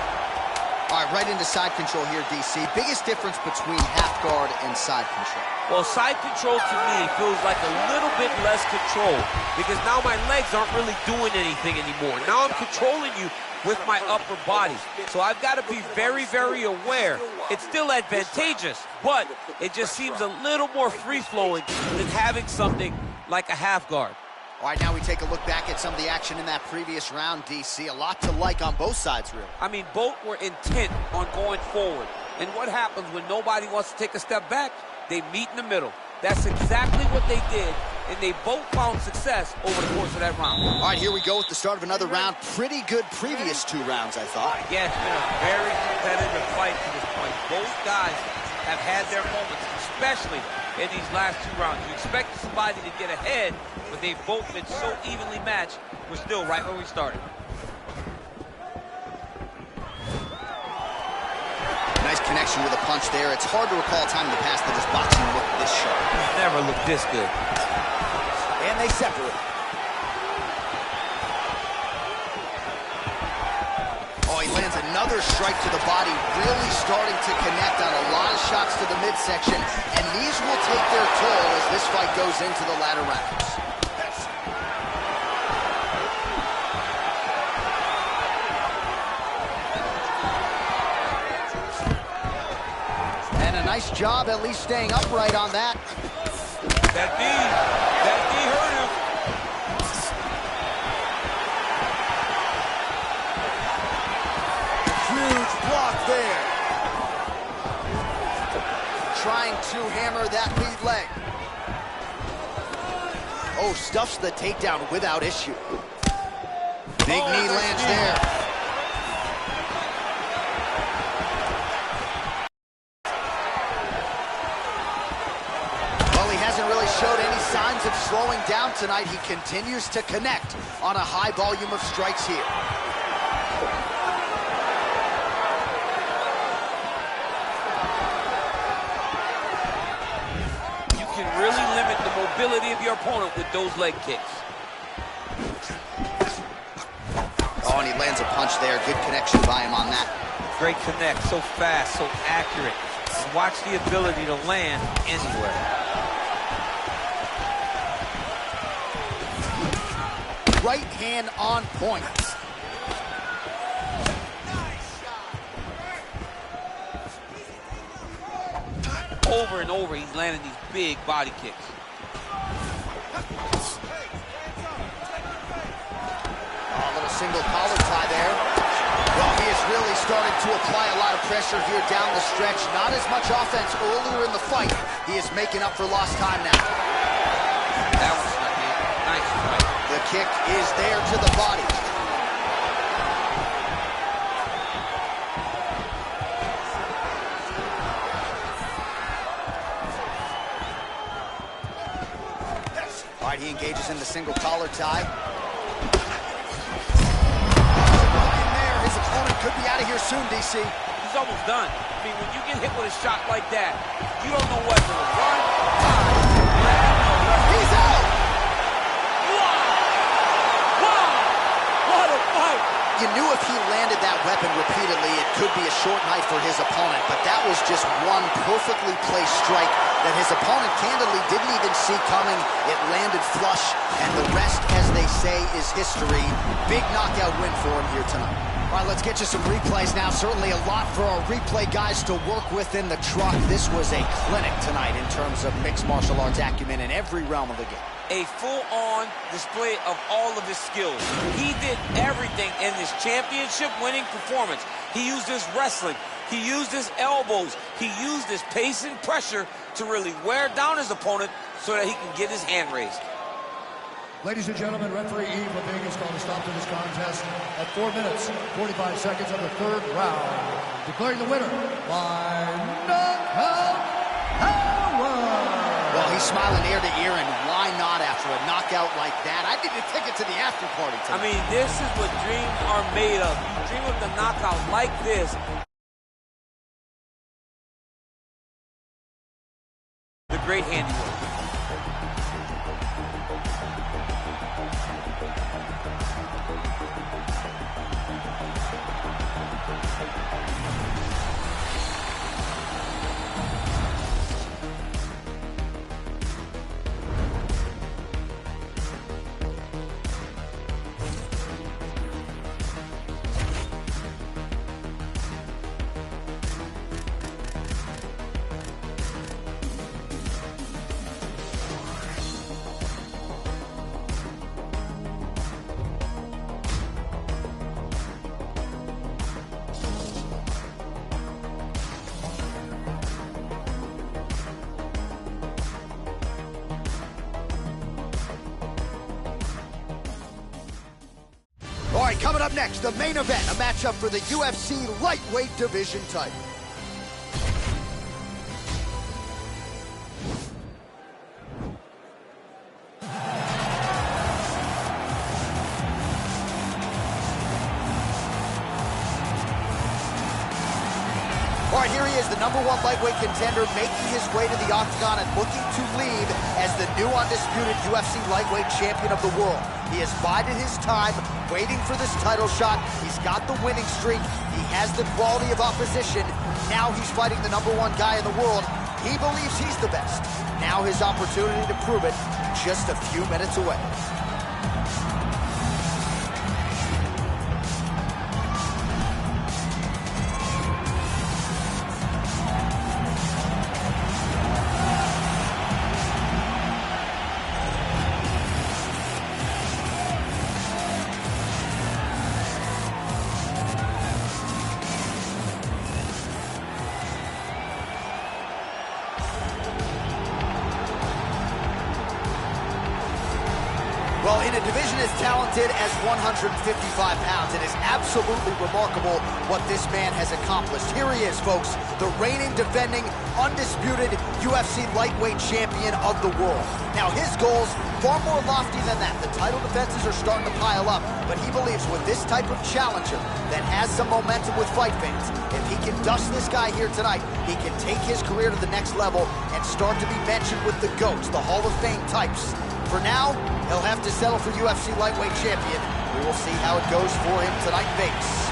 All right, right into into side control here, DC. Biggest difference between half guard and side control? Well, side control to me feels like a little bit less control because now my legs aren't really doing anything anymore. Now I'm controlling you with my upper body. So I've got to be very, very aware. It's still advantageous, but it just seems a little more free-flowing than having something like a half guard. All right, now we take a look back at some of the action in that previous round, DC. A lot to like on both sides, really. I mean, both were intent on going forward. And what happens when nobody wants to take a step back? They meet in the middle. That's exactly what they did, and they both found success over the course of that round. All right, here we go with the start of another round. Pretty good previous two rounds, I thought. Yeah, it's been a very competitive fight to this point. Both guys have had their moments, especially in these last two rounds. You expect somebody to get ahead, but they've both been so evenly matched. We're still right where we started. Nice connection with a punch there. It's hard to recall a time in the past that this boxing looked this sharp. It's never looked this good. And they separate. Oh, he lands another strike to the body, really starting to connect on a lot of shots to the midsection, and these will take their toll as this fight goes into the latter rounds. And a nice job at least staying upright on that. That knee hurt him. Huge block there. Trying to hammer that lead leg. Oh, stuffs the takedown without issue. Big knee lands there. Well, he hasn't really showed any signs of slowing down tonight. He continues to connect on a high volume of strikes here. Really limit the mobility of your opponent with those leg kicks. Oh, and he lands a punch there. Good connection by him on that. Great connect, so fast, so accurate. And watch the ability to land anywhere. Right hand on point. Over and over, he's landing these big body kicks. Oh, a little single collar tie there. Well, he is really starting to apply a lot of pressure here down the stretch. Not as much offense earlier in the fight. He is making up for lost time now. That was nice fight. The kick is there to the body. All right, he engages in the single collar tie. In there, his opponent could be out of here soon, DC. He's almost done. I mean, when you get hit with a shot like that, you don't know whether to run, dive, grab, or he's out! Wow! What a fight! You knew if he landed that weapon repeatedly, it could be a short night for his opponent, but that was just one perfectly placed strike that his opponent candidly didn't even see coming. It landed flush, and the rest, as they say, is history. Big knockout win for him here tonight. All right, let's get you some replays now. Certainly a lot for our replay guys to work with in the truck. This was a clinic tonight in terms of mixed martial arts acumen in every realm of the game. A full-on display of all of his skills. He did everything in this championship-winning performance. He used his wrestling. He used his elbows. He used his pace and pressure to really wear down his opponent so that he can get his hand raised. Ladies and gentlemen, referee Yves Leving has called a stop to this contest at 4 minutes, 45 seconds of the third round, declaring the winner by knockout power. Well, he's smiling ear to ear, and why not after a knockout like that? I need a ticket to the after party tonight. I mean, this is what dreams are made of. You dream of the knockout like this. The great handiwork. right, coming up next, the main event, a matchup for the UFC lightweight division title. All right, here he is, the #1 lightweight contender, making his way to the octagon and looking to lead as the new undisputed UFC lightweight champion of the world. He has bided his time, waiting for this title shot. He's got the winning streak. He has the quality of opposition. Now he's fighting the #1 guy in the world. He believes he's the best. Now his opportunity to prove it, just a few minutes away. Well, in a division as talented as 155 pounds, it is absolutely remarkable what this man has accomplished. Here he is, folks, the reigning, defending, undisputed UFC lightweight champion of the world. Now, his goals, far more lofty than that. The title defenses are starting to pile up, but he believes with this type of challenger that has some momentum with fight fans, if he can dust this guy here tonight, he can take his career to the next level and start to be mentioned with the GOATs, the Hall of Fame types. For now, he'll have to settle for UFC lightweight champion. We will see how it goes for him tonight in Vegas.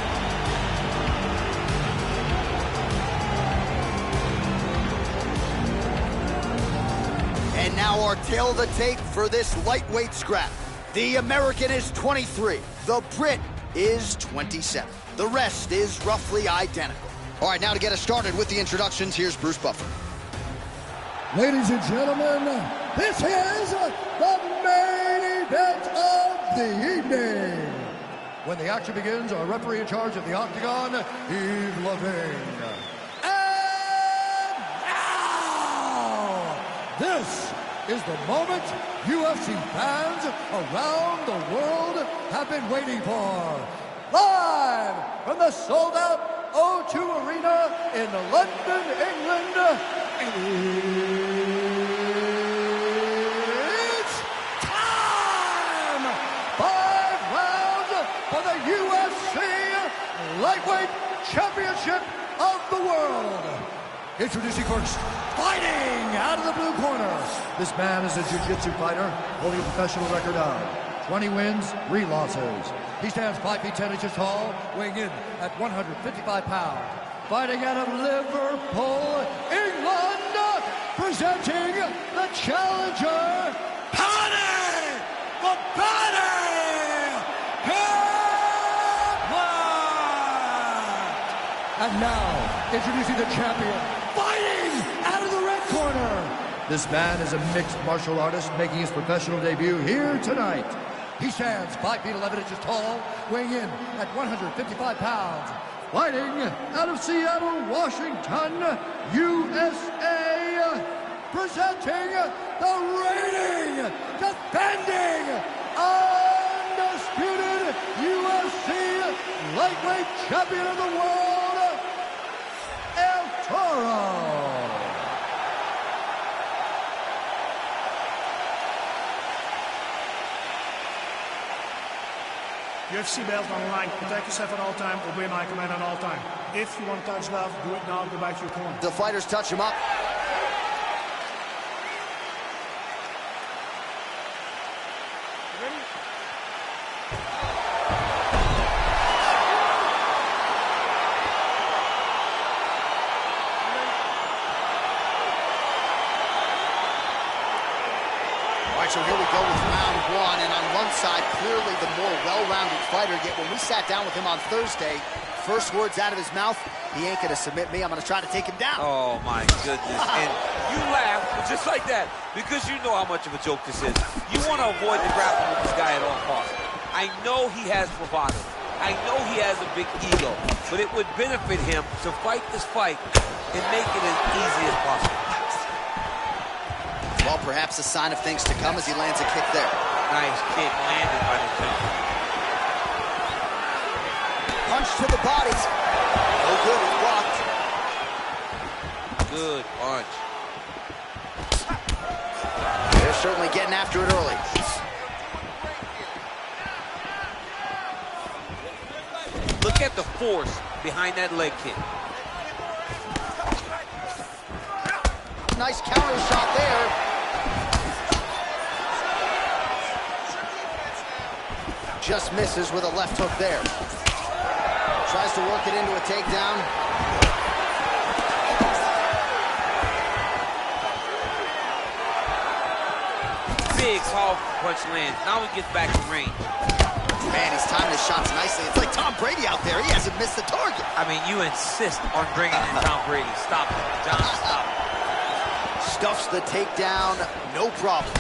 And now our tail of the tape for this lightweight scrap. The American is 23. The Brit is 27. The rest is roughly identical. All right, now to get us started with the introductions, here's Bruce Buffer. Ladies and gentlemen, this is the main event of the evening. When the action begins, our referee in charge of the octagon, Yves Levine. And now, this is the moment UFC fans around the world have been waiting for. Live from the sold-out O2 Arena in London, England, it's time! 5 rounds for the UFC Lightweight Championship of the World. Introducing first, fighting out of the blue corner. This man is a jiu-jitsu fighter, holding a professional record of 20 wins, 3 losses. He stands 5 feet 10 inches tall, weighing in at 155 pounds. Fighting out of Liverpool, England, presenting the challenger, Paddy the Baddy Pimblett! And now, introducing the champion, fighting out of the red corner. This man is a mixed martial artist making his professional debut here tonight. He stands 5 feet 11 inches tall, weighing in at 155 pounds. Fighting out of Seattle, Washington, USA, presenting the reigning, defending, undisputed UFC lightweight champion of the world, El Toro. UFC belt on the line. Protect yourself at all time. Obey my command at all time. If you want to touch love, do it now. Go back to your corner. The fighters touch him up. Ready? All right, so here we go with round one, and on one side, clearly the more well-rounded fighter, yet when we sat down with him on Thursday, first words out of his mouth, he ain't gonna submit me, I'm gonna try to take him down. Oh, my goodness. And you laugh just like that because you know how much of a joke this is. You want to avoid the grappling with this guy at all costs. I know he has bravado. I know he has a big ego, but it would benefit him to fight this fight and make it as easy as possible. Well, perhaps a sign of things to come as he lands a kick there. Nice kick landed by the champion. Punch to the body. No good, it's blocked. Good punch. They're certainly getting after it early. Look at the force behind that leg kick. Nice counter shot there. Just misses with a left hook there. Tries to work it into a takedown. Big powerful punch lands. Now he gets back in range. Man, he's timing his shots nicely. It's like Tom Brady out there. He hasn't missed the target. I mean, you insist on bringing in Tom Brady. Stop it, John, stop it. Stuffs the takedown, no problem.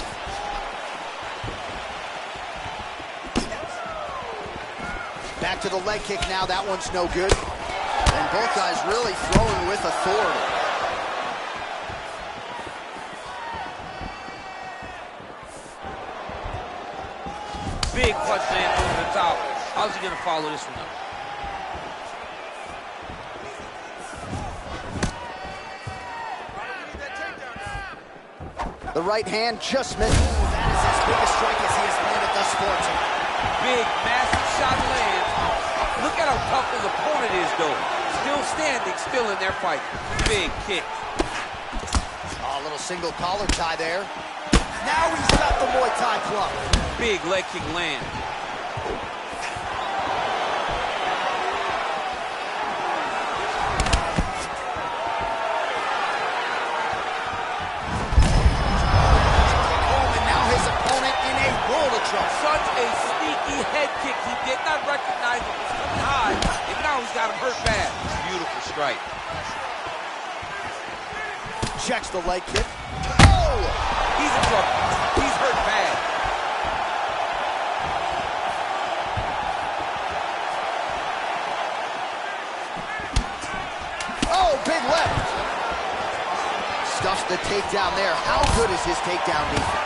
Back to the leg kick now. That one's no good. And both guys really throwing with authority. Big punch lands over the top. How's he going to follow this one up? The right hand just missed. That is his biggest strike as he has landed thus far tonight. Big, massive shot lands. Look at how tough his opponent is, though. Still standing, still in their fight. Big kick. Oh, a little single collar tie there. Now he's got the Muay Thai club. Big leg kick land. Such a sneaky head kick. He did not recognize it was coming high, and now he's got him hurt bad. Beautiful strike. Checks the leg kick. Oh! He's in trouble. He's hurt bad. Oh, big left. Stuffs the takedown there. How good is his takedown defense?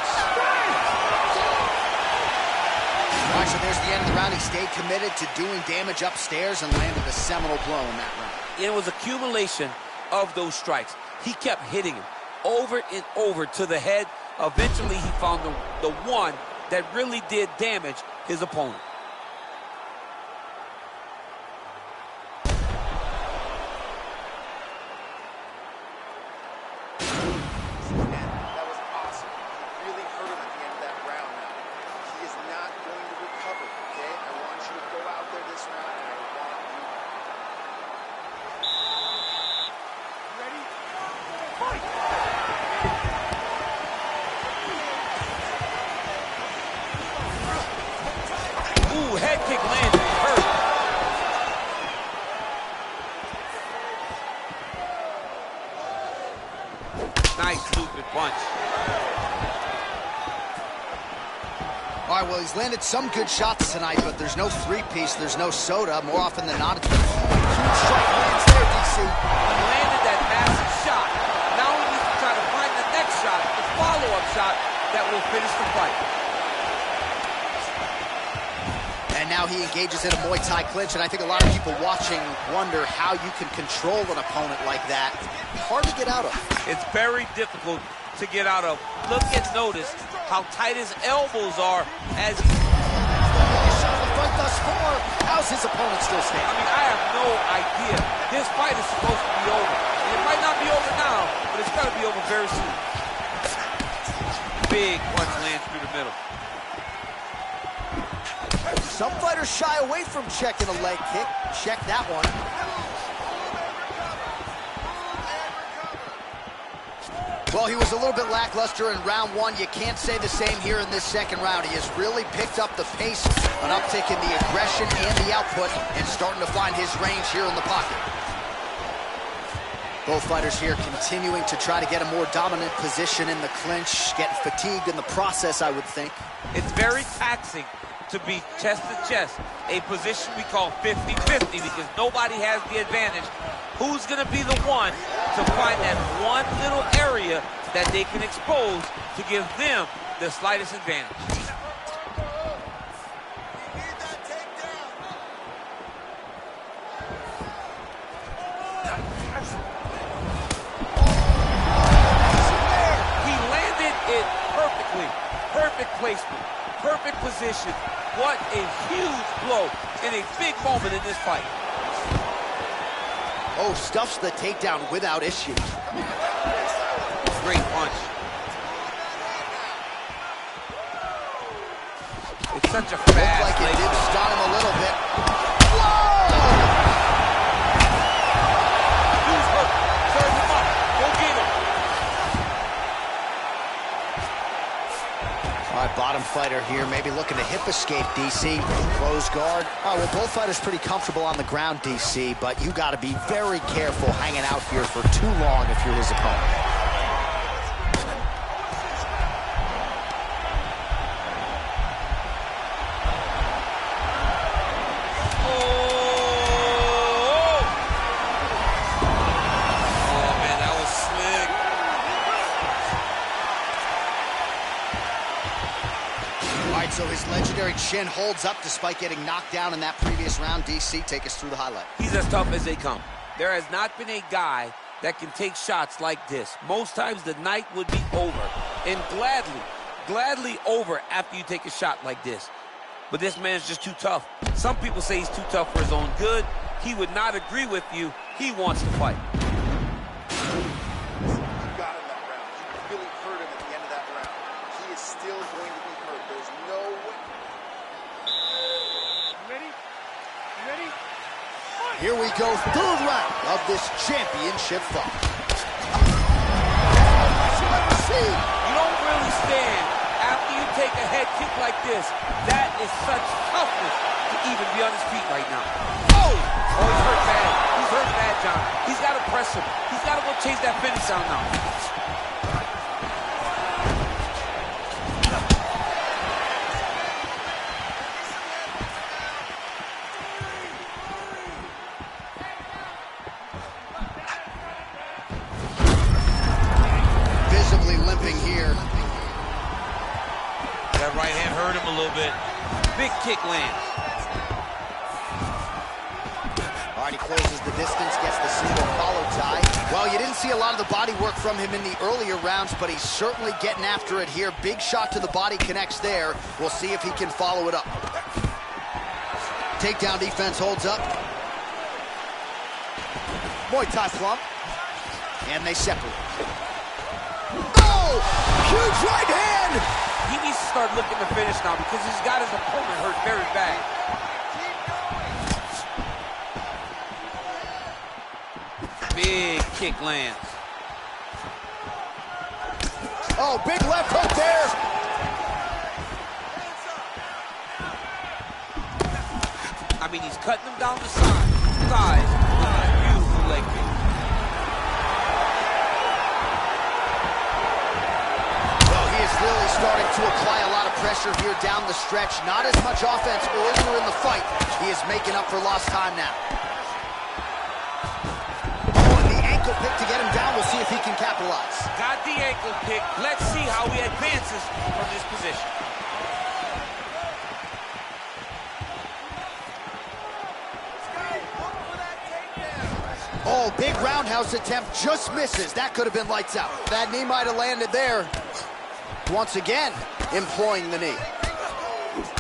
All right, so there's the end of the round. He stayed committed to doing damage upstairs and landed a seminal blow in that round. It was accumulation of those strikes. He kept hitting him over and over to the head. Eventually, he found the one that really did damage his opponent. That was awesome. He really hurt him at the end of that round now. He is not going to recover, okay? I want you to go out there this round, and I want you... Ready? Fight! Ooh, head kick lands. He's hurt. Nice stupid punch. All right, well, he's landed some good shots tonight, but there's no three-piece, there's no soda. More often than not, it's been huge strike lands there, DC. He landed that massive shot. Now he needs to try to find the next shot, the follow-up shot that will finish the fight. And now he engages in a Muay Thai clinch, and I think a lot of people watching wonder how you can control an opponent like that. Hard to get out of. It's very difficult to get out of. Look and notice how tight his elbows are as he... The fight thus far. How's his opponent still standing? I mean, I have no idea. This fight is supposed to be over. And it might not be over now, but it's got to be over very soon. Big punch lands through the middle. Some fighters shy away from checking a leg kick. Check that one. Well, he was a little bit lackluster in round one. You can't say the same here in this second round. He has really picked up the pace, an uptick in the aggression and the output, and starting to find his range here in the pocket. Both fighters here continuing to try to get a more dominant position in the clinch, getting fatigued in the process, I would think. It's very taxing to be chest to chest, a position we call 50-50 because nobody has the advantage. Who's going to be the one to find that one little area that they can expose to give them the slightest advantage? position. What a huge blow in a big moment in this fight. Oh, stuffs the takedown without issue. Great punch. It's such a fast Looked like it did stun him a little bit. Whoa! Dude's hurt. Serve him up. Go get him. All right, bottom fighter here, maybe looking to hip escape, DC. Close guard. All right, well, both fighters pretty comfortable on the ground, DC, but you got to be very careful hanging out here for too long if you're his opponent. So his legendary chin holds up despite getting knocked down in that previous round. DC, take us through the highlight. He's as tough as they come. There has not been a guy that can take shots like this. Most times the night would be over, and gladly over after you take a shot like this. But this man's just too tough. Some people say he's too tough for his own good. He would not agree with you. He wants to fight. You got him that round. You really hurt him at the end of that round. He is still going to be hurt. There's no way. Ready? You ready? Here we go, third round of this championship fight. You don't really stand after you take a head kick like this. That is such toughness to even be on his feet right now. Oh, he's hurt bad. He's hurt bad, John. He's got to press him. He's got to go chase that finish down now. Visibly limping here. That right hand hurt him a little bit. Big kick lands. All right, he closes the distance, gets the single collar tie. Well, you didn't see a lot of the body work from him in the earlier rounds, but he's certainly getting after it here. Big shot to the body connects there. We'll see if he can follow it up. Takedown defense holds up. Muay Thai slump. And they separate. Oh! Huge right hand! He needs to start looking to finish now because he's got his opponent hurt very bad. Big kick lands. Oh, big left hook there. I mean, he's cutting him down the thighs with a beautiful leg kick. Well, he is really starting to apply a lot of pressure here down the stretch. Not as much offense earlier in the fight. He is making up for lost time now. Ankle pick to get him down. We'll see if he can capitalize. Got the ankle pick. Let's see how he advances from this position. Oh, big roundhouse attempt just misses. That could have been lights out. That knee might have landed there. Once again, employing the knee.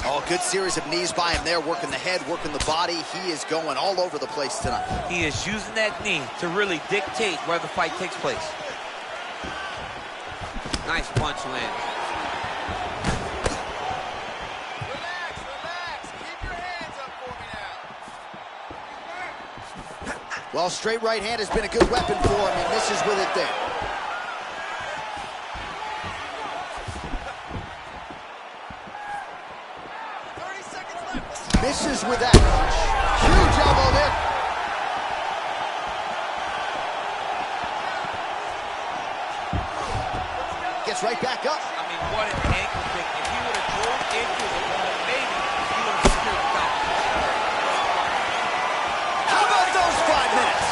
Oh, good series of knees by him there, working the head, working the body. He is going all over the place tonight. He is using that knee to really dictate where the fight takes place. Nice punch land. Relax. Keep your hands up for me now. Well, straight right hand has been a good weapon for him. He misses with it there. Misses with that punch. Huge elbow there. Gets right back up. I mean, what an ankle pick. If he would have drove into the wall, maybe he would have secured the count. How about those 5 minutes?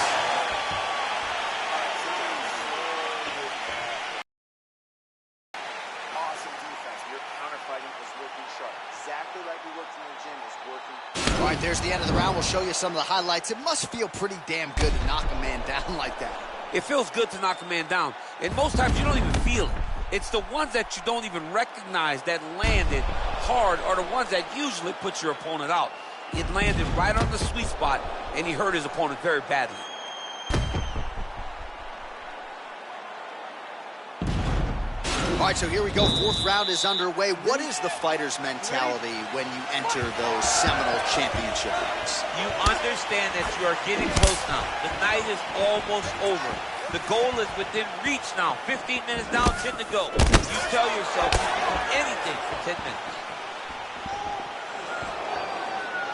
Awesome defense. Your counterfighting is working sharp. Exactly like we worked in the gym is working. All right, there's the end of the round. We'll show you some of the highlights. It must feel pretty damn good to knock a man down like that. It feels good to knock a man down. And most times you don't even feel it. It's the ones that you don't even recognize that landed hard are the ones that usually put your opponent out. It landed right on the sweet spot, and he hurt his opponent very badly. All right, so here we go. Fourth round is underway. What is the fighter's mentality when you enter those seminal championship rounds? You understand that you are getting close now. The night is almost over. The goal is within reach now. 15 minutes down, 10 to go. You tell yourself you can do anything for 10 minutes.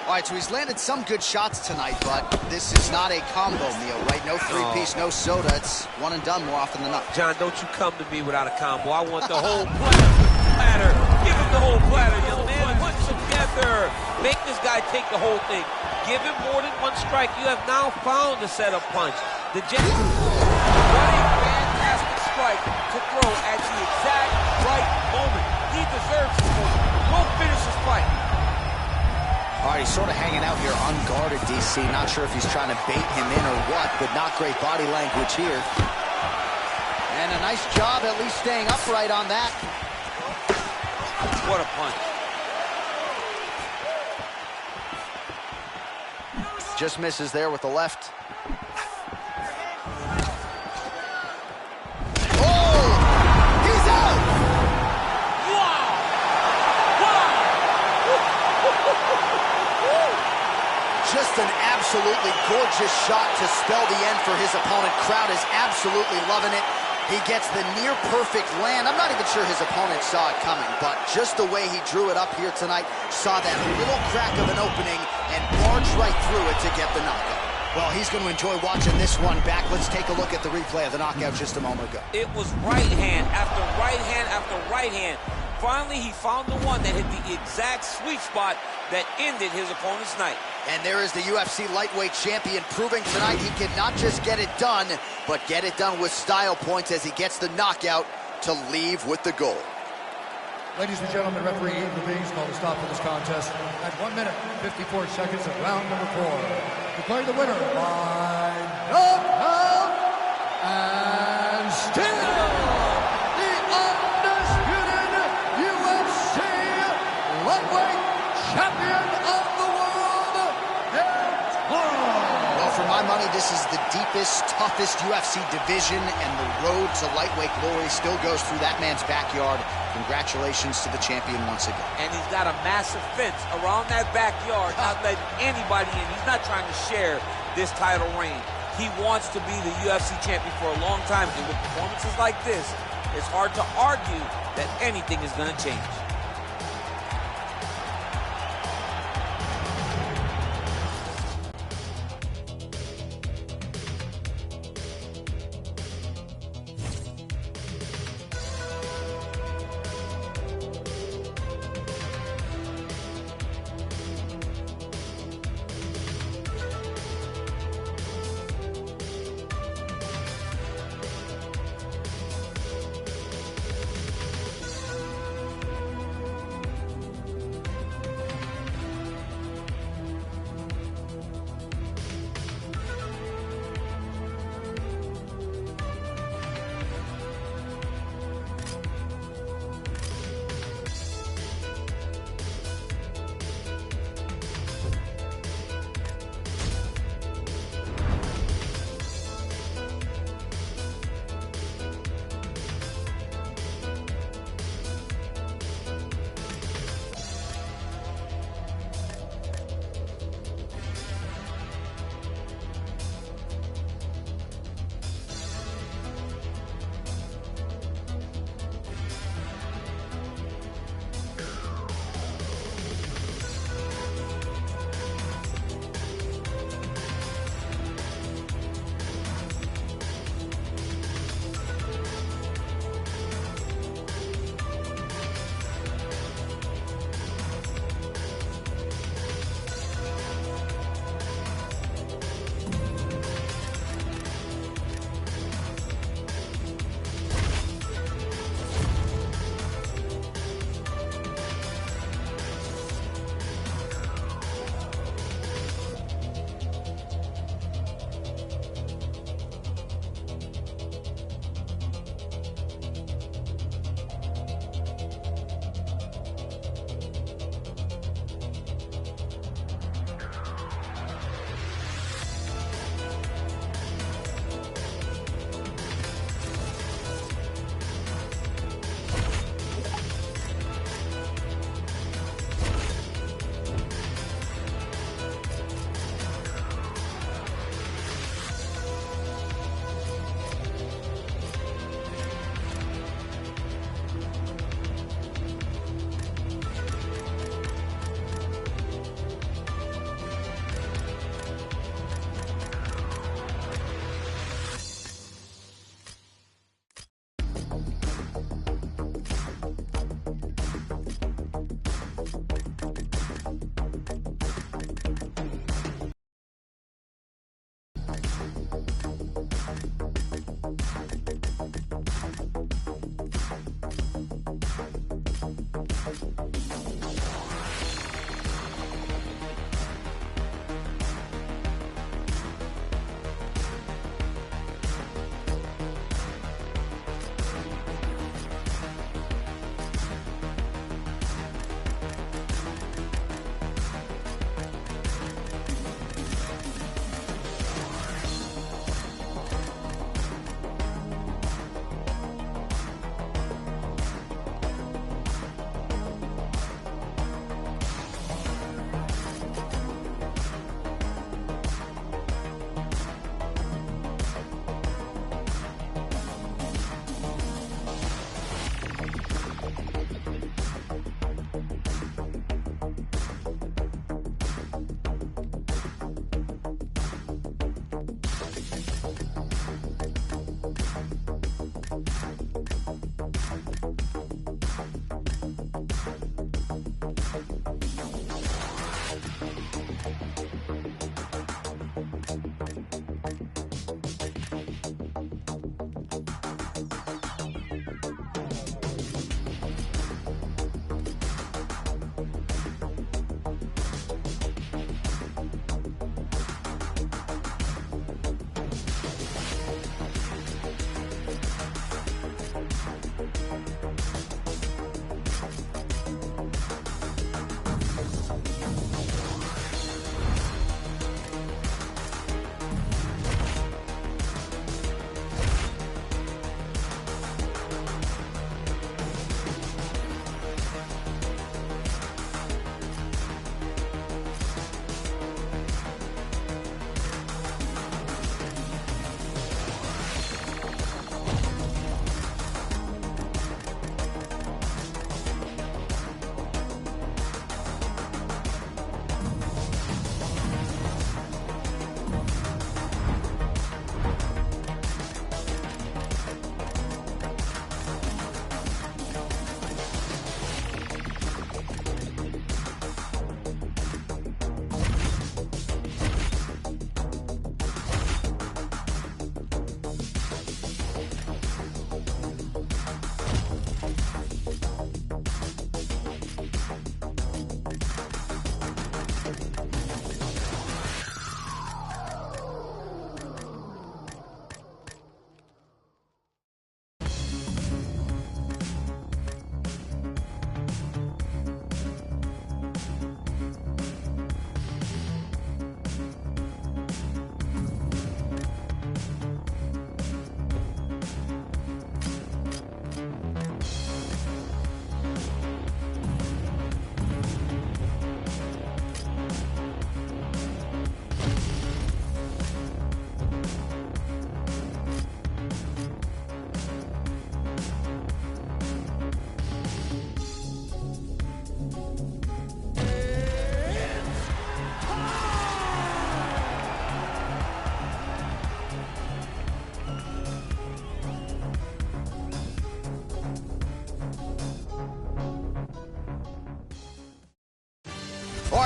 All right, so he's landed some good shots tonight, but this is not a combo meal, right? No three-piece, no soda. It's one and done more often than not. John, don't you come to me without a combo. I want the whole platter. Give him the whole platter, young man. Put together. Make this guy take the whole thing. Give him more than one strike. You have now found the setup punch. The what a fantastic strike to throw at the exact right moment. He deserves it. Go finish his fight. All right, he's sort of hanging out here unguarded, DC. Not sure if he's trying to bait him in or what, but not great body language here. And a nice job at least staying upright on that. What a punch. Just misses there with the left. Just an absolutely gorgeous shot to spell the end for his opponent. Crowd is absolutely loving it. He gets the near-perfect land. I'm not even sure his opponent saw it coming, but just the way he drew it up here tonight, saw that little crack of an opening and barged right through it to get the knockout. Well, he's going to enjoy watching this one back. Let's take a look at the replay of the knockout just a moment ago. It was right hand after right hand after right hand. Finally, he found the one that hit the exact sweet spot that ended his opponent's night. And there is the UFC lightweight champion proving tonight he can not just get it done, but get it done with style points as he gets the knockout to leave with the gold. Ladies and gentlemen, referee intervenes, called a stop to this contest at 1 minute, 54 seconds of round number 4. Declaring the winner by knockout and still the undisputed UFC lightweight champion of the world, Well, for my money, this is the deepest, toughest UFC division, and the road to lightweight glory still goes through that man's backyard. Congratulations to the champion once again. And he's got a massive fence around that backyard, not letting anybody in. He's not trying to share this title reign. He wants to be the UFC champion for a long time, and with performances like this, it's hard to argue that anything is going to change.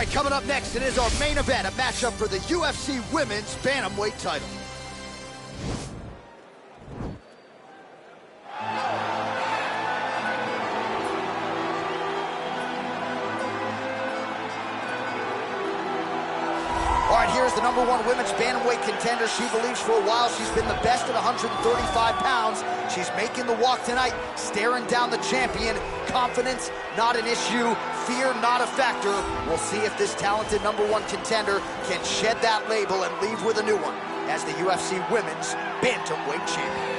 right, coming up next, it is our main event, a matchup for the UFC Women's Bantamweight title. All right, here's the #1 women's bantamweight contender. She believes for a while she's been the best at 135 pounds. She's making the walk tonight, staring down the champion. Confidence, not an issue. Fear, not a factor. We'll see if this talented #1 contender can shed that label and leave with a new one as the UFC Women's Bantamweight Champion.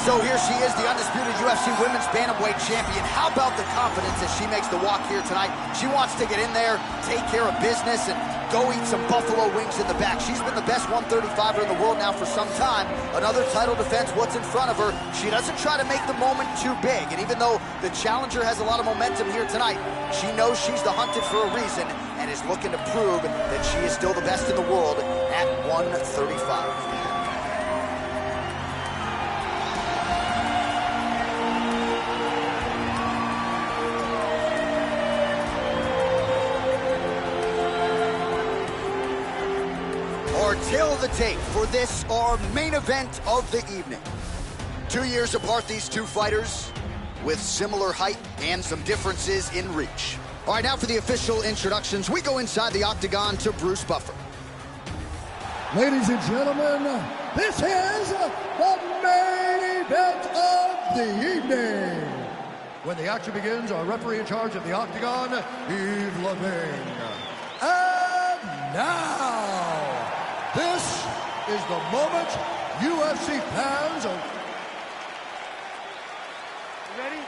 So here she is, the undisputed UFC Women's Bantamweight Champion. How about the confidence as she makes the walk here tonight? She wants to get in there, take care of business, and go eat some buffalo wings in the back. She's been the best 135er in the world now for some time. Another title defense, what's in front of her. She doesn't try to make the moment too big. And even though the challenger has a lot of momentum here tonight, she knows she's the hunted for a reason and is looking to prove that she is still the best in the world at 135. Our tail of the tape for this, our main event of the evening. 2 years apart, these two fighters, with similar height and some differences in reach. All right, now for the official introductions, we go inside the octagon to Bruce Buffer. Ladies and gentlemen, this is the main event of the evening. When the action begins, our referee in charge of the octagon, Yves Levine. And now, this is the moment UFC fans are... You ready?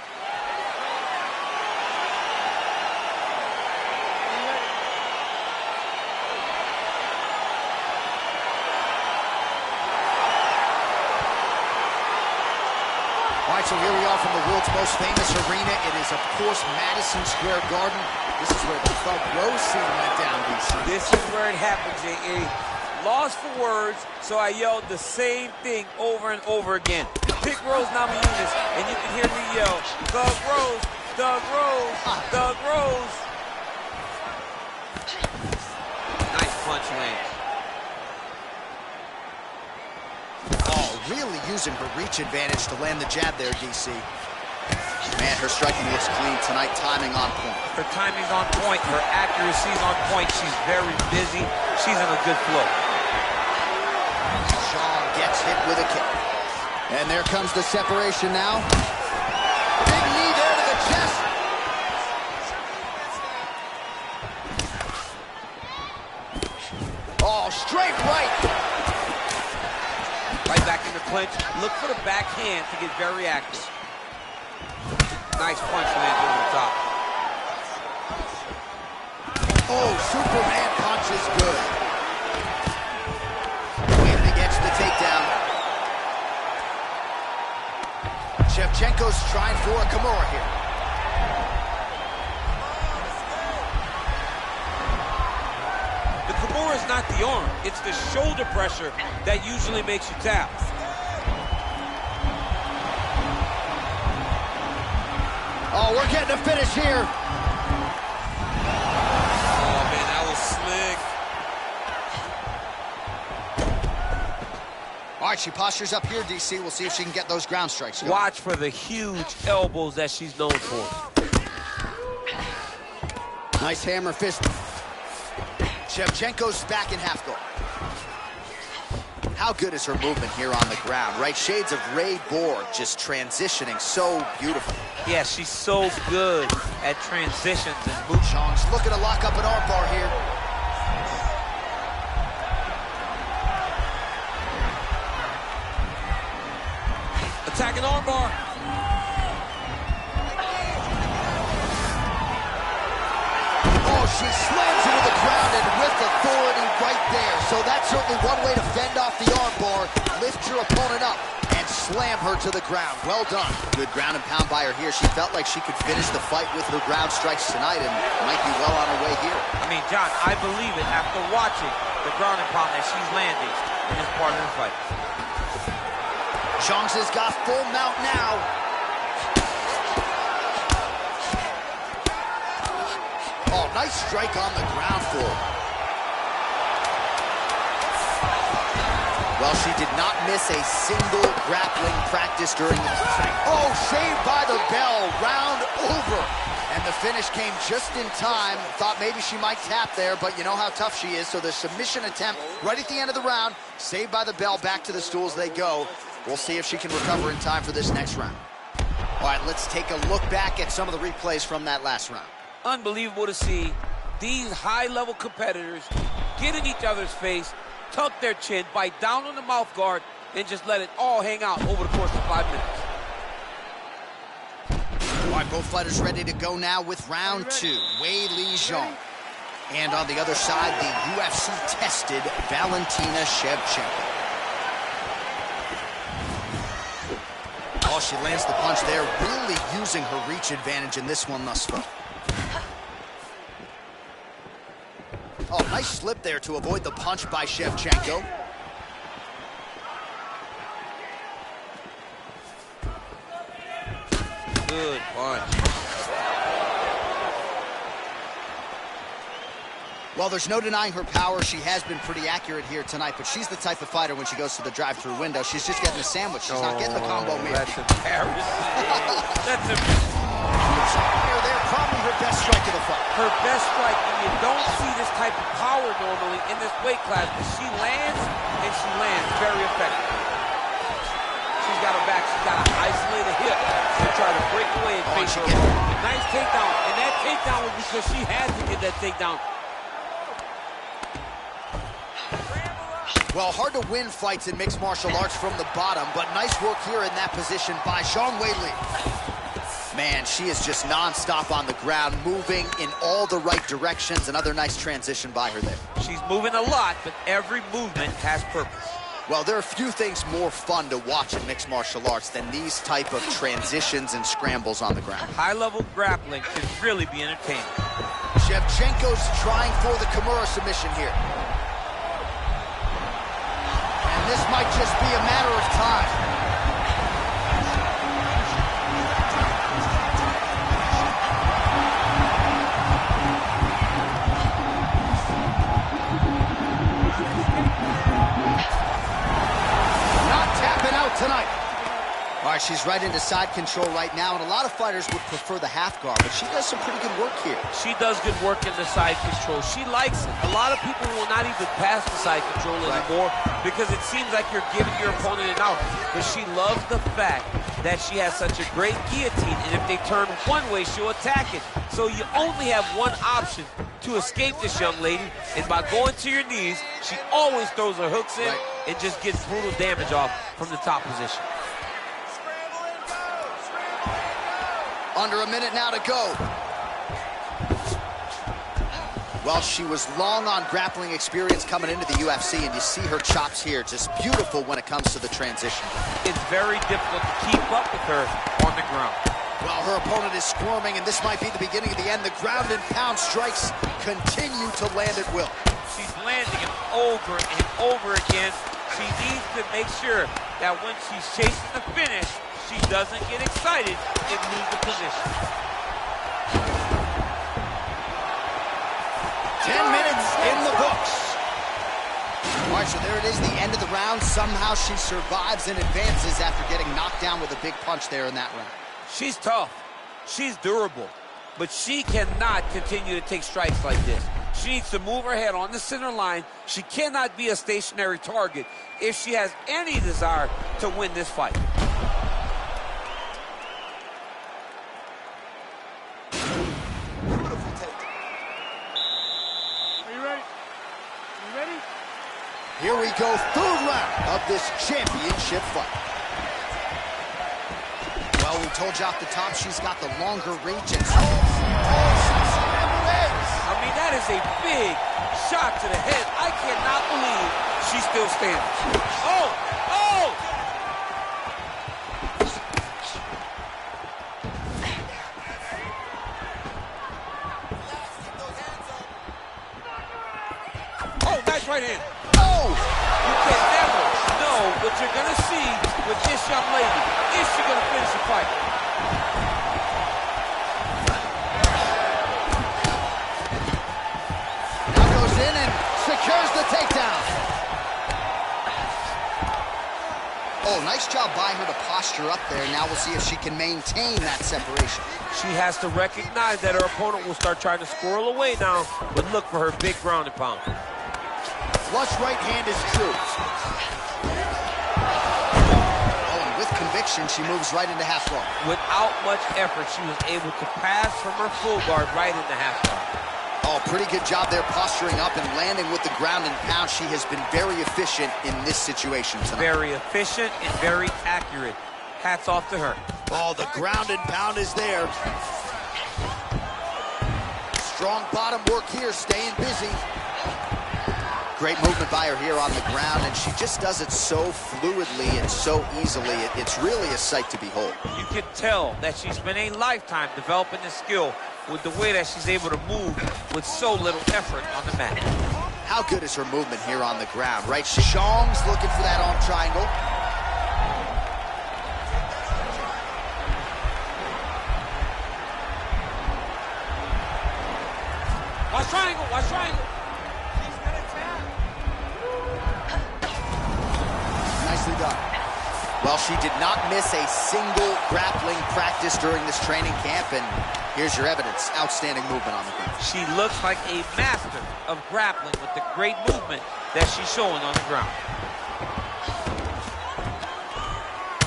All right, so here we are from the world's most famous arena. It is, of course, Madison Square Garden. This is where the Thug Rose scene went down, DC. This is where it happened, J.A. Lost for words, so I yelled the same thing over and over again. Pick Rose Namajunas, and you can hear me yell, Thug Rose, Thug Rose, Thug Rose. Nice punch lands. Oh, really using her reach advantage to land the jab there, DC. Man, her striking looks clean tonight, timing on point. Her timing's on point, her accuracy's on point. She's very busy. She's in a good flow. Sean gets hit with a kick. And there comes the separation now. Big knee there to the chest. Oh, straight right. Right back in the clinch. Look for the backhand to get very active. Nice punch lands over the top. Oh, Superman punch is good. Waiting against the takedown. Shevchenko's trying for a Kimura here. The Kimura is not the arm. It's the shoulder pressure that usually makes you tap. Oh, we're getting a finish here. Oh, man, that was slick. All right, she postures up here, DC. We'll see if she can get those ground strikes going. Watch for the huge elbows that she's known for. Nice hammer fist. Shevchenko's back in half guard. How good is her movement here on the ground, right? Shades of Ray Borg, just transitioning so beautiful. Yeah, she's so good at transitions and moves. Chong's looking to lock up an armbar here. Attacking armbar. Oh, she slams into the ground and with authority right there. So that's certainly one way to fend off the armbar. Lift your opponent up and slam her to the ground. Well done. Good ground and pound by her here. She felt like she could finish the fight with her ground strikes tonight and might be well on her way here. I mean, John, I believe it after watching the ground and pound that she's landing in this part of the fight. Jones has got full mount now. Oh, nice strike on the ground floor. Well, she did not miss a single grappling practice during the fight. Oh, saved by the bell, round over. And the finish came just in time. Thought maybe she might tap there, but you know how tough she is. So the submission attempt right at the end of the round, saved by the bell, back to the stools they go. We'll see if she can recover in time for this next round. All right, let's take a look back at some of the replays from that last round. Unbelievable to see these high-level competitors get in each other's face, tuck their chin, bite down on the mouth guard, and just let it all hang out over the course of 5 minutes. All right, both fighters ready to go now with round two. Wei Li Zhang. And on the other side, the UFC-tested Valentina Shevchenko. Oh, she lands the punch there, really using her reach advantage in this one thus far. Oh, nice slip there to avoid the punch by Shevchenko. Good punch. Well, there's no denying her power. She has been pretty accurate here tonight, but she's the type of fighter when she goes to the drive-through window, she's just getting a sandwich. She's not getting the combo meal. That's embarrassing. That's There, probably her best strike of the fight. her best strike, and you don't see this type of power normally in this weight class, but she lands, and she lands very effectively. She's got her back. She's got to isolate a hip to try to break away and face her. Nice takedown, and that takedown was because she had to get that takedown. Well, hard to win fights in mixed martial arts from the bottom, but nice work here in that position by Zhang Weili. Man, she is just non-stop on the ground, moving in all the right directions. Another nice transition by her there. She's moving a lot, but every movement has purpose. Well, there are few things more fun to watch in mixed martial arts than these type of transitions and scrambles on the ground. High-level grappling can really be entertaining. Shevchenko's trying for the Kimura submission here. And this might just be a matter of time. Tonight. All right, she's right into side control right now, and a lot of fighters would prefer the half guard, but she does some pretty good work here. She does good work in the side control. She likes it. A lot of people will not even pass the side control anymore because it seems like you're giving your opponent an out. But she loves the fact that she has such a great guillotine, and if they turn one way, she'll attack it. So you only have one option to escape this young lady, and by going to your knees, she always throws her hooks in and just gets brutal damage off from the top position. Under a minute now to go. Well, she was long on grappling experience coming into the UFC, and you see her chops here, just beautiful when it comes to the transition. It's very difficult to keep up with her on the ground. Well, her opponent is squirming, and this might be the beginning of the end. The ground and pound strikes continue to land at will. She's landing them over and over again. She needs to make sure that when she's chasing the finish, she doesn't get excited and lose the position. 10 minutes in the books. All right, so there it is, the end of the round. Somehow she survives and advances after getting knocked down with a big punch there in that round. She's tough. She's durable. But she cannot continue to take strikes like this. She needs to move her head on the center line. She cannot be a stationary target if she has any desire to win this fight. Beautiful take. Are you ready? You ready? Here we go, third round of this championship fight. Well, we told you off the top, she's got the longer reach and some scrambled eggs. I mean, that is a big shot to the head. I cannot believe she's still standing. Oh! Oh! Oh, nice right hand. Oh! You can never know what you're going to see with this young lady. Is she going to finish the fight? Now goes in and secures the takedown. Oh, nice job by her to posture up there. Now we'll see if she can maintain that separation. She has to recognize that her opponent will start trying to squirrel away now, but look for her big ground and pound. Flush right hand is true. Oh, and with conviction, she moves right into half guard. Without much effort, she was able to pass from her full guard right into half guard. Oh, pretty good job there posturing up and landing with the ground and pound. She has been very efficient in this situation tonight. Very efficient and very accurate. Hats off to her. Oh, the ground and pound is there. Strong bottom work here, staying busy. Great movement by her here on the ground, and she just does it so fluidly and so easily. It's really a sight to behold. You can tell that she's been a lifetime developing this skill with the way that she's able to move with so little effort on the mat. How good is her movement here on the ground, right? Shong's looking for that arm triangle. Watch triangle, watch triangle. Nicely done. Well, she did not miss a single grappling practice during this training camp, and here's your evidence. Outstanding movement on the ground. She looks like a master of grappling with the great movement that she's showing on the ground.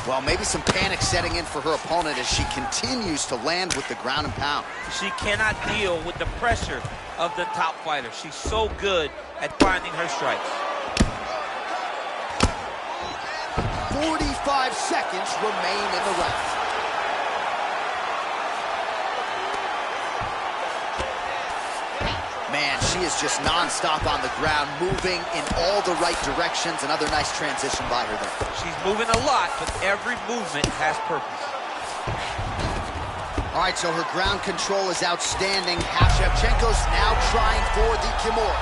Well, maybe some panic setting in for her opponent as she continues to land with the ground and pound. She cannot deal with the pressure of the top fighter. She's so good at finding her strikes. 45 seconds remain in the round. Man, she is just non-stop on the ground, moving in all the right directions. Another nice transition by her there. She's moving a lot, but every movement has purpose. All right, so her ground control is outstanding. Shevchenko's now trying for the Kimura.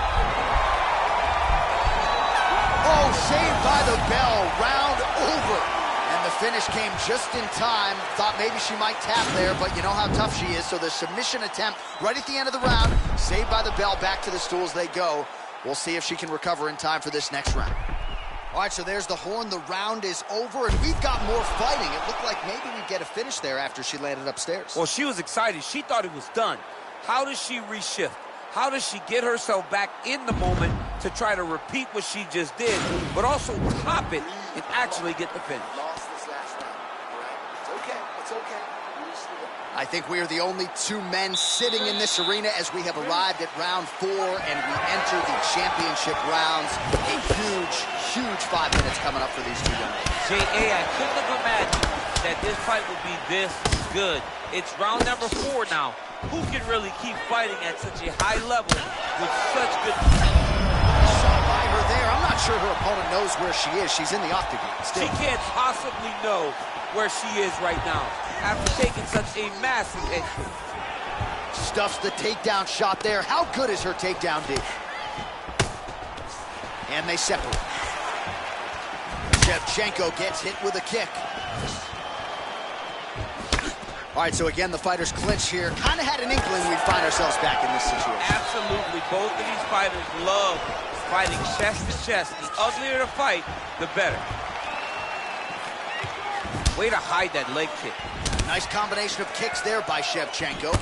Oh, saved by the bell, round over. And the finish came just in time. Thought maybe she might tap there, but you know how tough she is. So the submission attempt right at the end of the round, saved by the bell, back to the stools they go. We'll see if she can recover in time for this next round. All right, so there's the horn. The round is over, and we've got more fighting. It looked like maybe we'd get a finish there after she landed upstairs. Well, she was excited. She thought it was done. How does she reshift? How does she get herself back in the moment to try to repeat what she just did, but also top it and actually get the finish? Lost this last round, all right? It's okay, it's okay. I think we are the only two men sitting in this arena as we have arrived at round 4 and we enter the championship rounds. A huge, huge 5 minutes coming up for these two young ladies. J.A., I couldn't have imagined that this fight would be this good. It's round number 4 now. Who can really keep fighting at such a high level with such good... Shot by her there. I'm not sure her opponent knows where she is. She's in the octagon still. She can't possibly know where she is right now after taking such a massive hit. Stuffs the takedown shot there. How good is her takedown D? And they separate. Shevchenko gets hit with a kick. All right, so again, the fighters clinch here. Kind of had an inkling we'd find ourselves back in this situation. Absolutely. Both of these fighters love fighting chest to chest. The uglier the fight, the better. Way to hide that leg kick. Nice combination of kicks there by Shevchenko.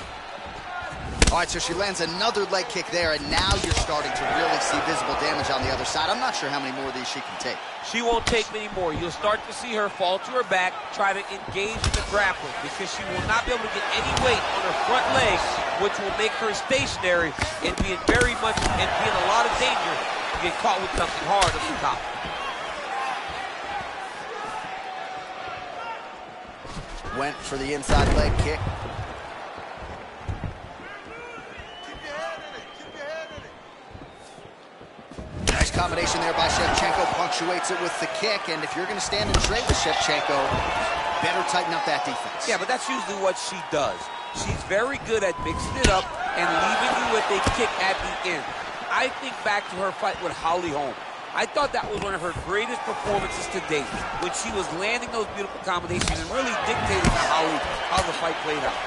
All right, so she lands another leg kick there, and now you're starting to really see visible damage on the other side. I'm not sure how many more of these she can take. She won't take many more. You'll start to see her fall to her back, try to engage in the grappling, because she will not be able to get any weight on her front legs, which will make her stationary and be in a lot of danger to get caught with something hard at the top. Went for the inside leg kick. combination there by Shevchenko punctuates it with the kick, and if you're going to stand and trade with Shevchenko, better tighten up that defense. Yeah, but that's usually what she does. She's very good at mixing it up and leaving you with a kick at the end. I think back to her fight with Holly Holm. I thought that was one of her greatest performances to date, when she was landing those beautiful combinations and really dictating to Holly how the fight played out.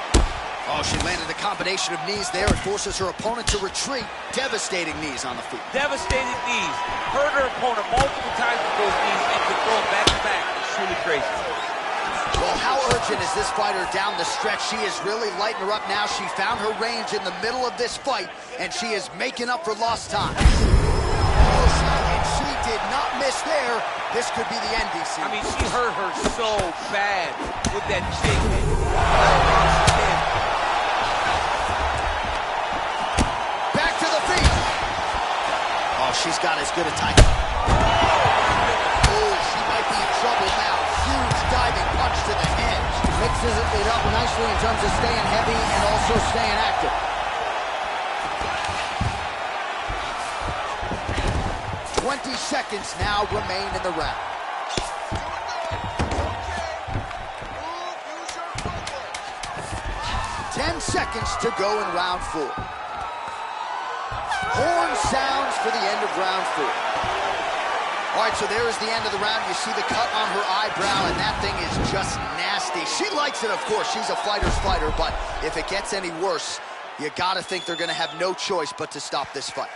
Oh, she landed a combination of knees there. It forces her opponent to retreat. Devastating knees on the feet. Devastating knees. Hurt her opponent multiple times with those knees and could throw them back to back. It's truly crazy. Well, how urgent is this fighter down the stretch? She is really lighting her up now. She found her range in the middle of this fight, and she is making up for lost time. Oh, and she did not miss there. This could be the end, DC. I mean, she hurt her so bad with that jig. Back to the feet. Oh, she's got as good a time. Oh, she might be in trouble now. Huge diving punch to the head. She mixes it up nicely in terms of staying heavy and also staying active. 20 seconds now remain in the round. Ten seconds to go in round 4. Horn sounds for the end of round 4. All right, so there is the end of the round. You see the cut on her eyebrow, and that thing is just nasty. She likes it, of course. She's a fighter's fighter, but if it gets any worse, you gotta think they're gonna have no choice but to stop this fight.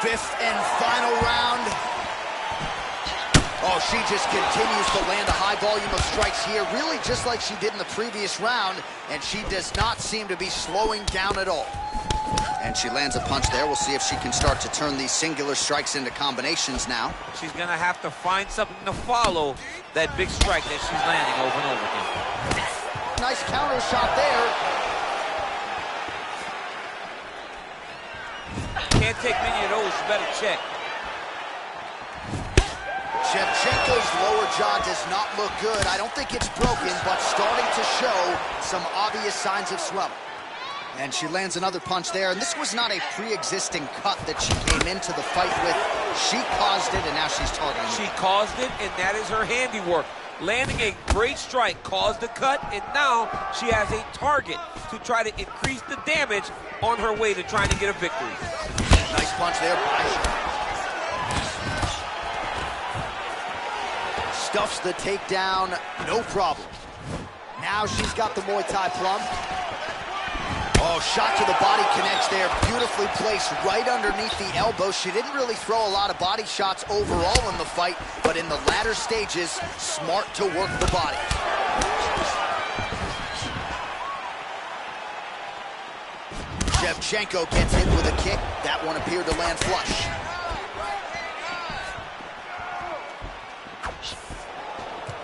Fifth and final round. Oh, she just continues to land a high volume of strikes here, really just like she did in the previous round, and she does not seem to be slowing down at all. And she lands a punch there. We'll see if she can start to turn these singular strikes into combinations now. She's gonna have to find something to follow that big strike that she's landing over and over again. Nice counter shot there. Can't take many of those, you better check. Shevchenko's lower jaw does not look good. I don't think it's broken, but starting to show some obvious signs of swelling. And she lands another punch there, and this was not a pre-existing cut that she came into the fight with. She caused it, and now she's targeting it. She caused it, and that is her handiwork. Landing a great strike caused the cut, and now she has a target to try to increase the damage on her way to trying to get a victory. Nice punch there by stuffs the takedown, no problem. Now she's got the Muay Thai plum. Oh, shot to the body connects there, beautifully placed right underneath the elbow. She didn't really throw a lot of body shots overall in the fight, but in the latter stages, smart to work the body. Shevchenko gets hit with a kick. That one appeared to land flush.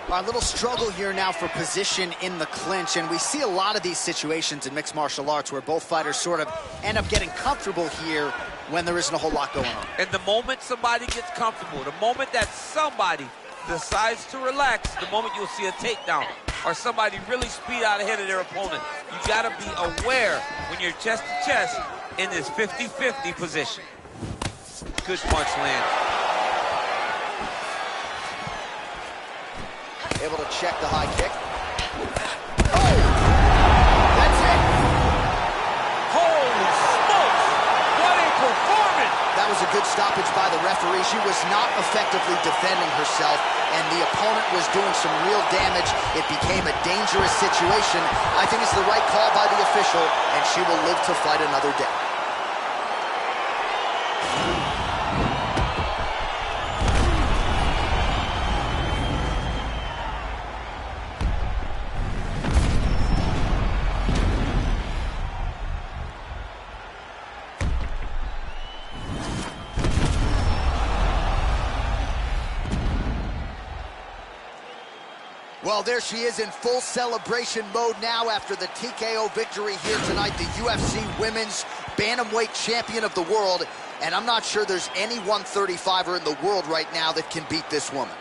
A little struggle here now for position in the clinch, and we see a lot of these situations in mixed martial arts where both fighters sort of end up getting comfortable here when there isn't a whole lot going on. And the moment somebody gets comfortable, the moment that somebody decides to relax, the moment you'll see a takedown or somebody really speed out ahead of their opponent. You gotta be aware when you're chest to chest in this 50-50 position. Good punch land. Able to check the high kick. Oh! That's it! Holy smokes! What a performance! That was a good stoppage by the referee. She was not effectively defending herself, and the opponent was doing some real damage. It became a dangerous situation. I think it's the right call by the official, and she will live to fight another day. Well, there she is in full celebration mode now after the TKO victory here tonight, the UFC Women's Bantamweight Champion of the world. And I'm not sure there's any 135er in the world right now that can beat this woman.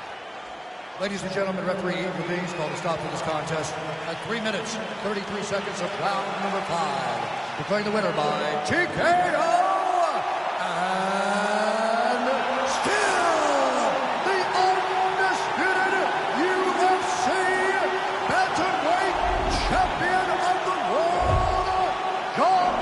Ladies and gentlemen, referee Ian Levine called a stop to this contest at 3 minutes, 33 seconds of round number 5. Declaring the winner by TKO. And still the undisputed UFC Bantamweight Champion of the world, John.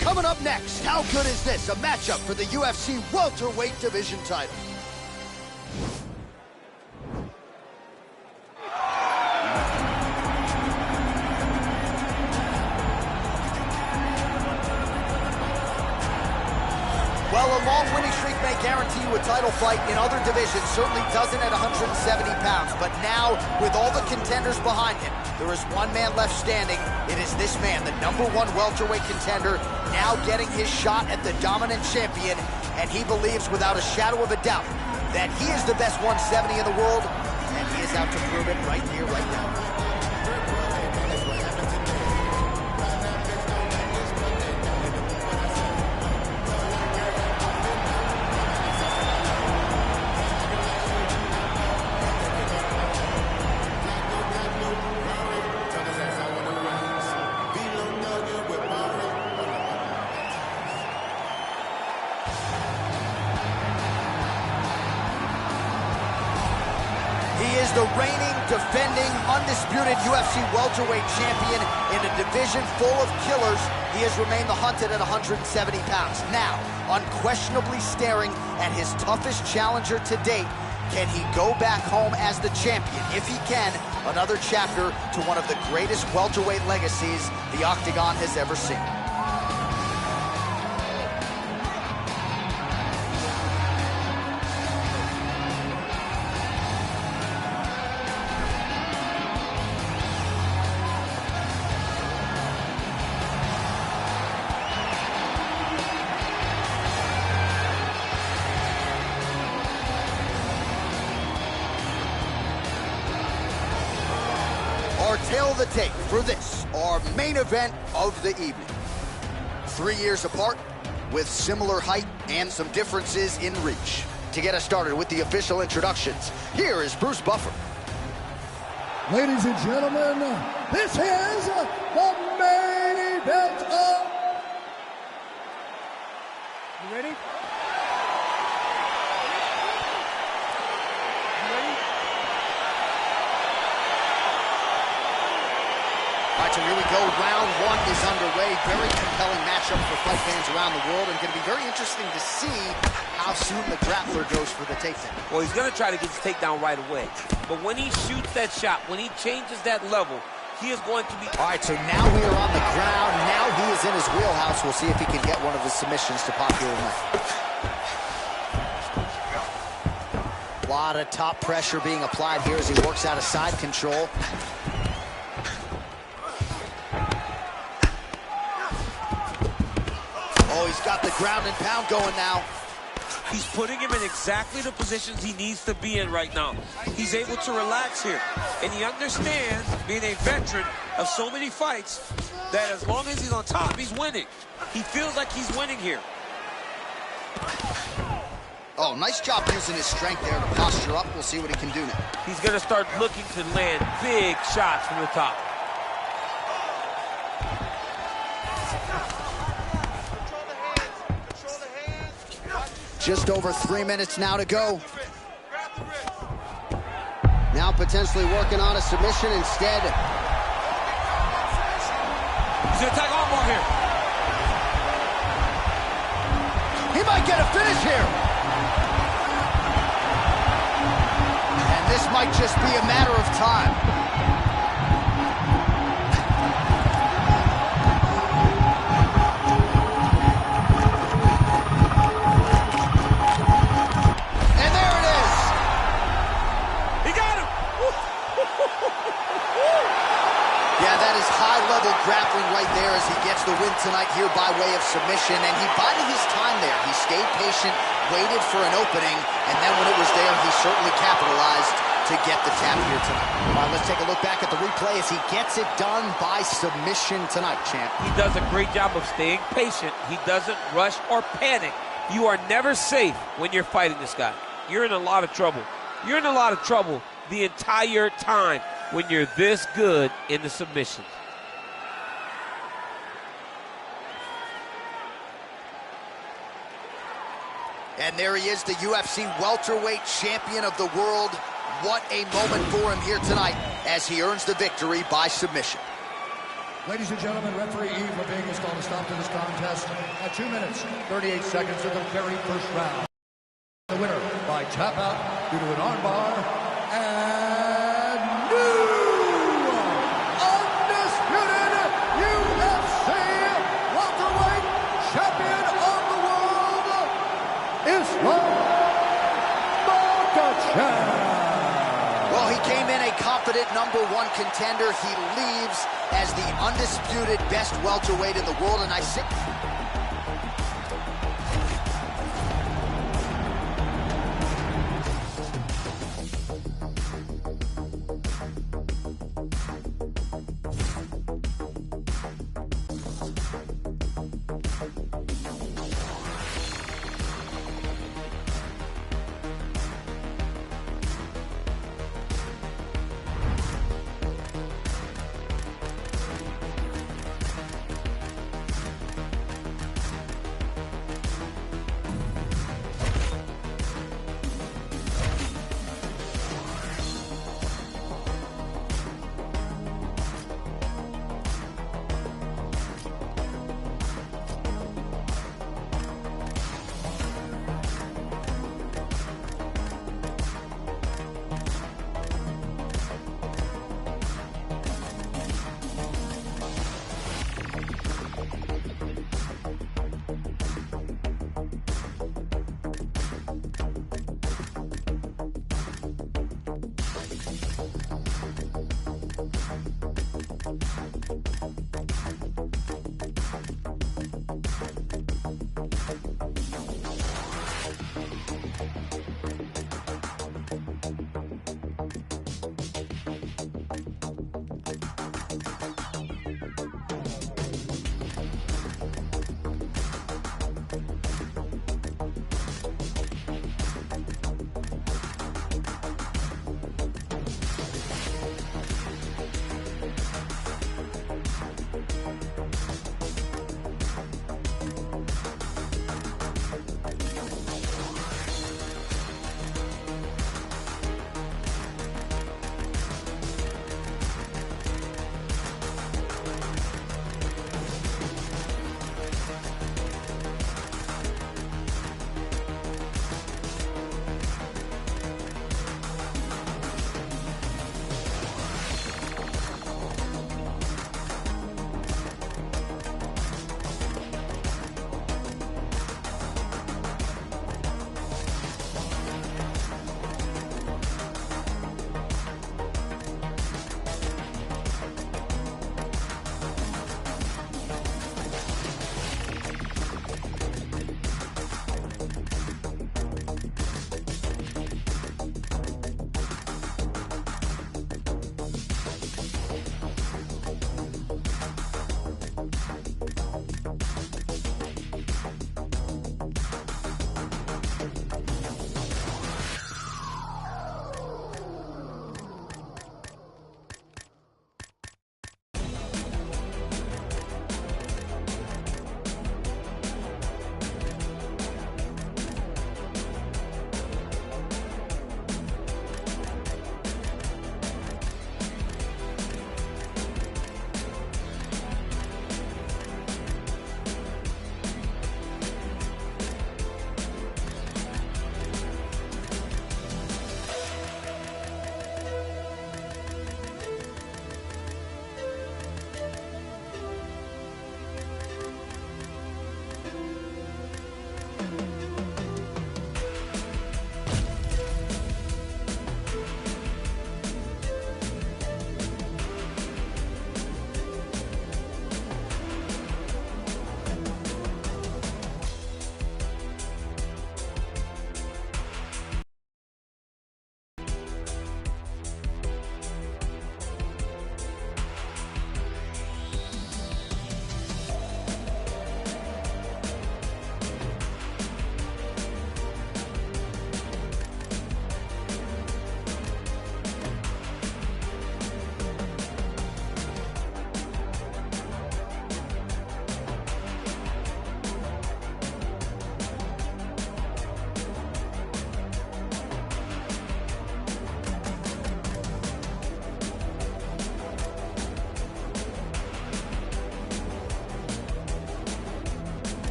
Coming up next, how good is this? A matchup for the UFC welterweight division title. Well, a long winning streak may guarantee you a title fight in other divisions. Certainly doesn't at 170 pounds. But now, with all the contenders behind him, there is one man left standing. It is this man, the #1 welterweight contender, now getting his shot at the dominant champion. And he believes without a shadow of a doubt that he is the best 170 in the world. And he is out to prove it right here, right now. He is the reigning, defending, undisputed UFC welterweight champion in a division full of killers. He has remained the hunted at 170 pounds. Now, unquestionably staring at his toughest challenger to date. Can he go back home as the champion? If he can, another chapter to one of the greatest welterweight legacies the Octagon has ever seen. Our tail of the tape for this, our main event of the evening. 3 years apart, with similar height and some differences in reach. To get us started with the official introductions, here is Bruce Buffer. Ladies and gentlemen, this is the main event of... You ready? All right, so here we go. Round one is underway. Very compelling matchup for fight fans around the world, and going to be very interesting to see how soon the grappler goes for the takedown. Well, he's going to try to get his takedown right away. But when he shoots that shot, when he changes that level, he is going to be... All right, so now we are on the ground. Now he is in his wheelhouse. We'll see if he can get one of his submissions to popular tonight. A lot of top pressure being applied here as he works out of side control. Oh, he's got the ground and pound going now. He's putting him in exactly the positions he needs to be in right now. He's able to relax here. And he understands, being a veteran of so many fights, that as long as he's on top, he's winning. He feels like he's winning here. Oh, nice job using his strength there to posture up. We'll see what he can do now. He's going to start looking to land big shots from the top. Just over 3 minutes now to go. Now potentially working on a submission instead. He's going to attack armbar here. He might get a finish here. And this might just be a matter of time. Yeah, that is high-level grappling right there as he gets the win tonight here by way of submission. And he bided his time there. He stayed patient, waited for an opening, and then when it was there, he certainly capitalized to get the tap here tonight. All right, let's take a look back at the replay as he gets it done by submission tonight, champ. He does a great job of staying patient. He doesn't rush or panic. You are never safe when you're fighting this guy. You're in a lot of trouble. You're in a lot of trouble the entire time when you're this good in the submissions. And there he is, the UFC welterweight champion of the world. What a moment for him here tonight as he earns the victory by submission. Ladies and gentlemen, referee Yves Lavigne has called a stop to this contest at 2 minutes, 38 seconds of the very first round. The winner by tap out due to an armbar, and new undisputed UFC welterweight champion of the world, Islam Makhachev. Well, he came in a confident #1 contender. He leaves as the undisputed best welterweight in the world, and I say...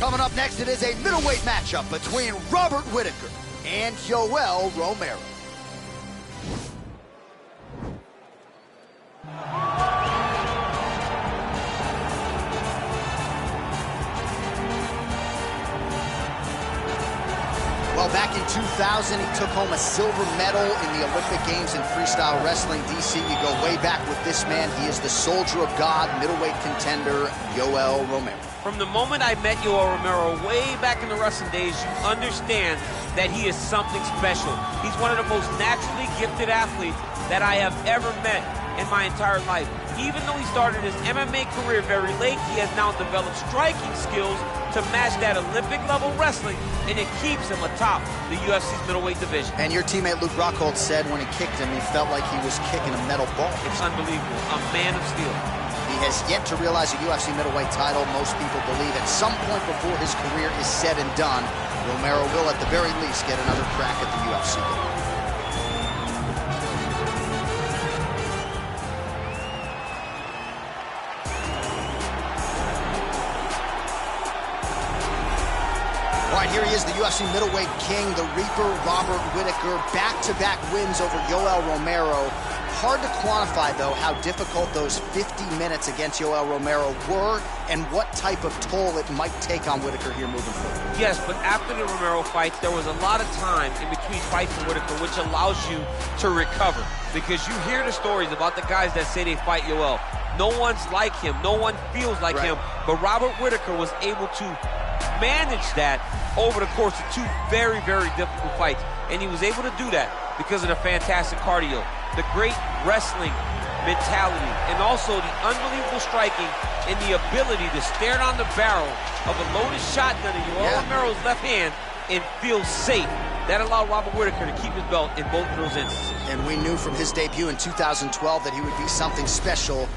Coming up next, it is a middleweight matchup between Robert Whittaker and Yoel Romero. Well, back in 2000, he took home a silver medal in the Olympic Games in freestyle wrestling. DC, you go way back with this man. He is the soldier of God, middleweight contender, Yoel Romero. From the moment I met Yoel Romero way back in the wrestling days, you understand that he is something special. He's one of the most naturally gifted athletes that I have ever met in my entire life. Even though he started his MMA career very late, he has now developed striking skills to match that Olympic-level wrestling, and it keeps him atop the UFC's middleweight division. And your teammate Luke Rockhold said when he kicked him, he felt like he was kicking a metal ball. It's unbelievable. A man of steel. He has yet to realize a UFC middleweight title. Most people believe at some point before his career is said and done, Romero will at the very least get another crack at the UFC. All right, here he is, the UFC middleweight king, the Reaper, Robert Whittaker. Back-to-back wins over Yoel Romero. Hard to quantify, though, how difficult those 50 minutes against Yoel Romero were and what type of toll it might take on Whittaker here moving forward. Yes, but after the Romero fight, there was a lot of time in between fights for Whittaker, which allows you to recover. Because you hear the stories about the guys that say they fight Yoel. No one's like him. No one feels like him. But Robert Whittaker was able to manage that over the course of two very, very difficult fights. And he was able to do that because of the fantastic cardio, the great wrestling mentality, and also the unbelievable striking and the ability to stare down the barrel of a loaded shotgun in Yoel Romero's left hand and feel safe. That allowed Robert Whittaker to keep his belt in both of those instances. And we knew from his debut in 2012 that he would be something special.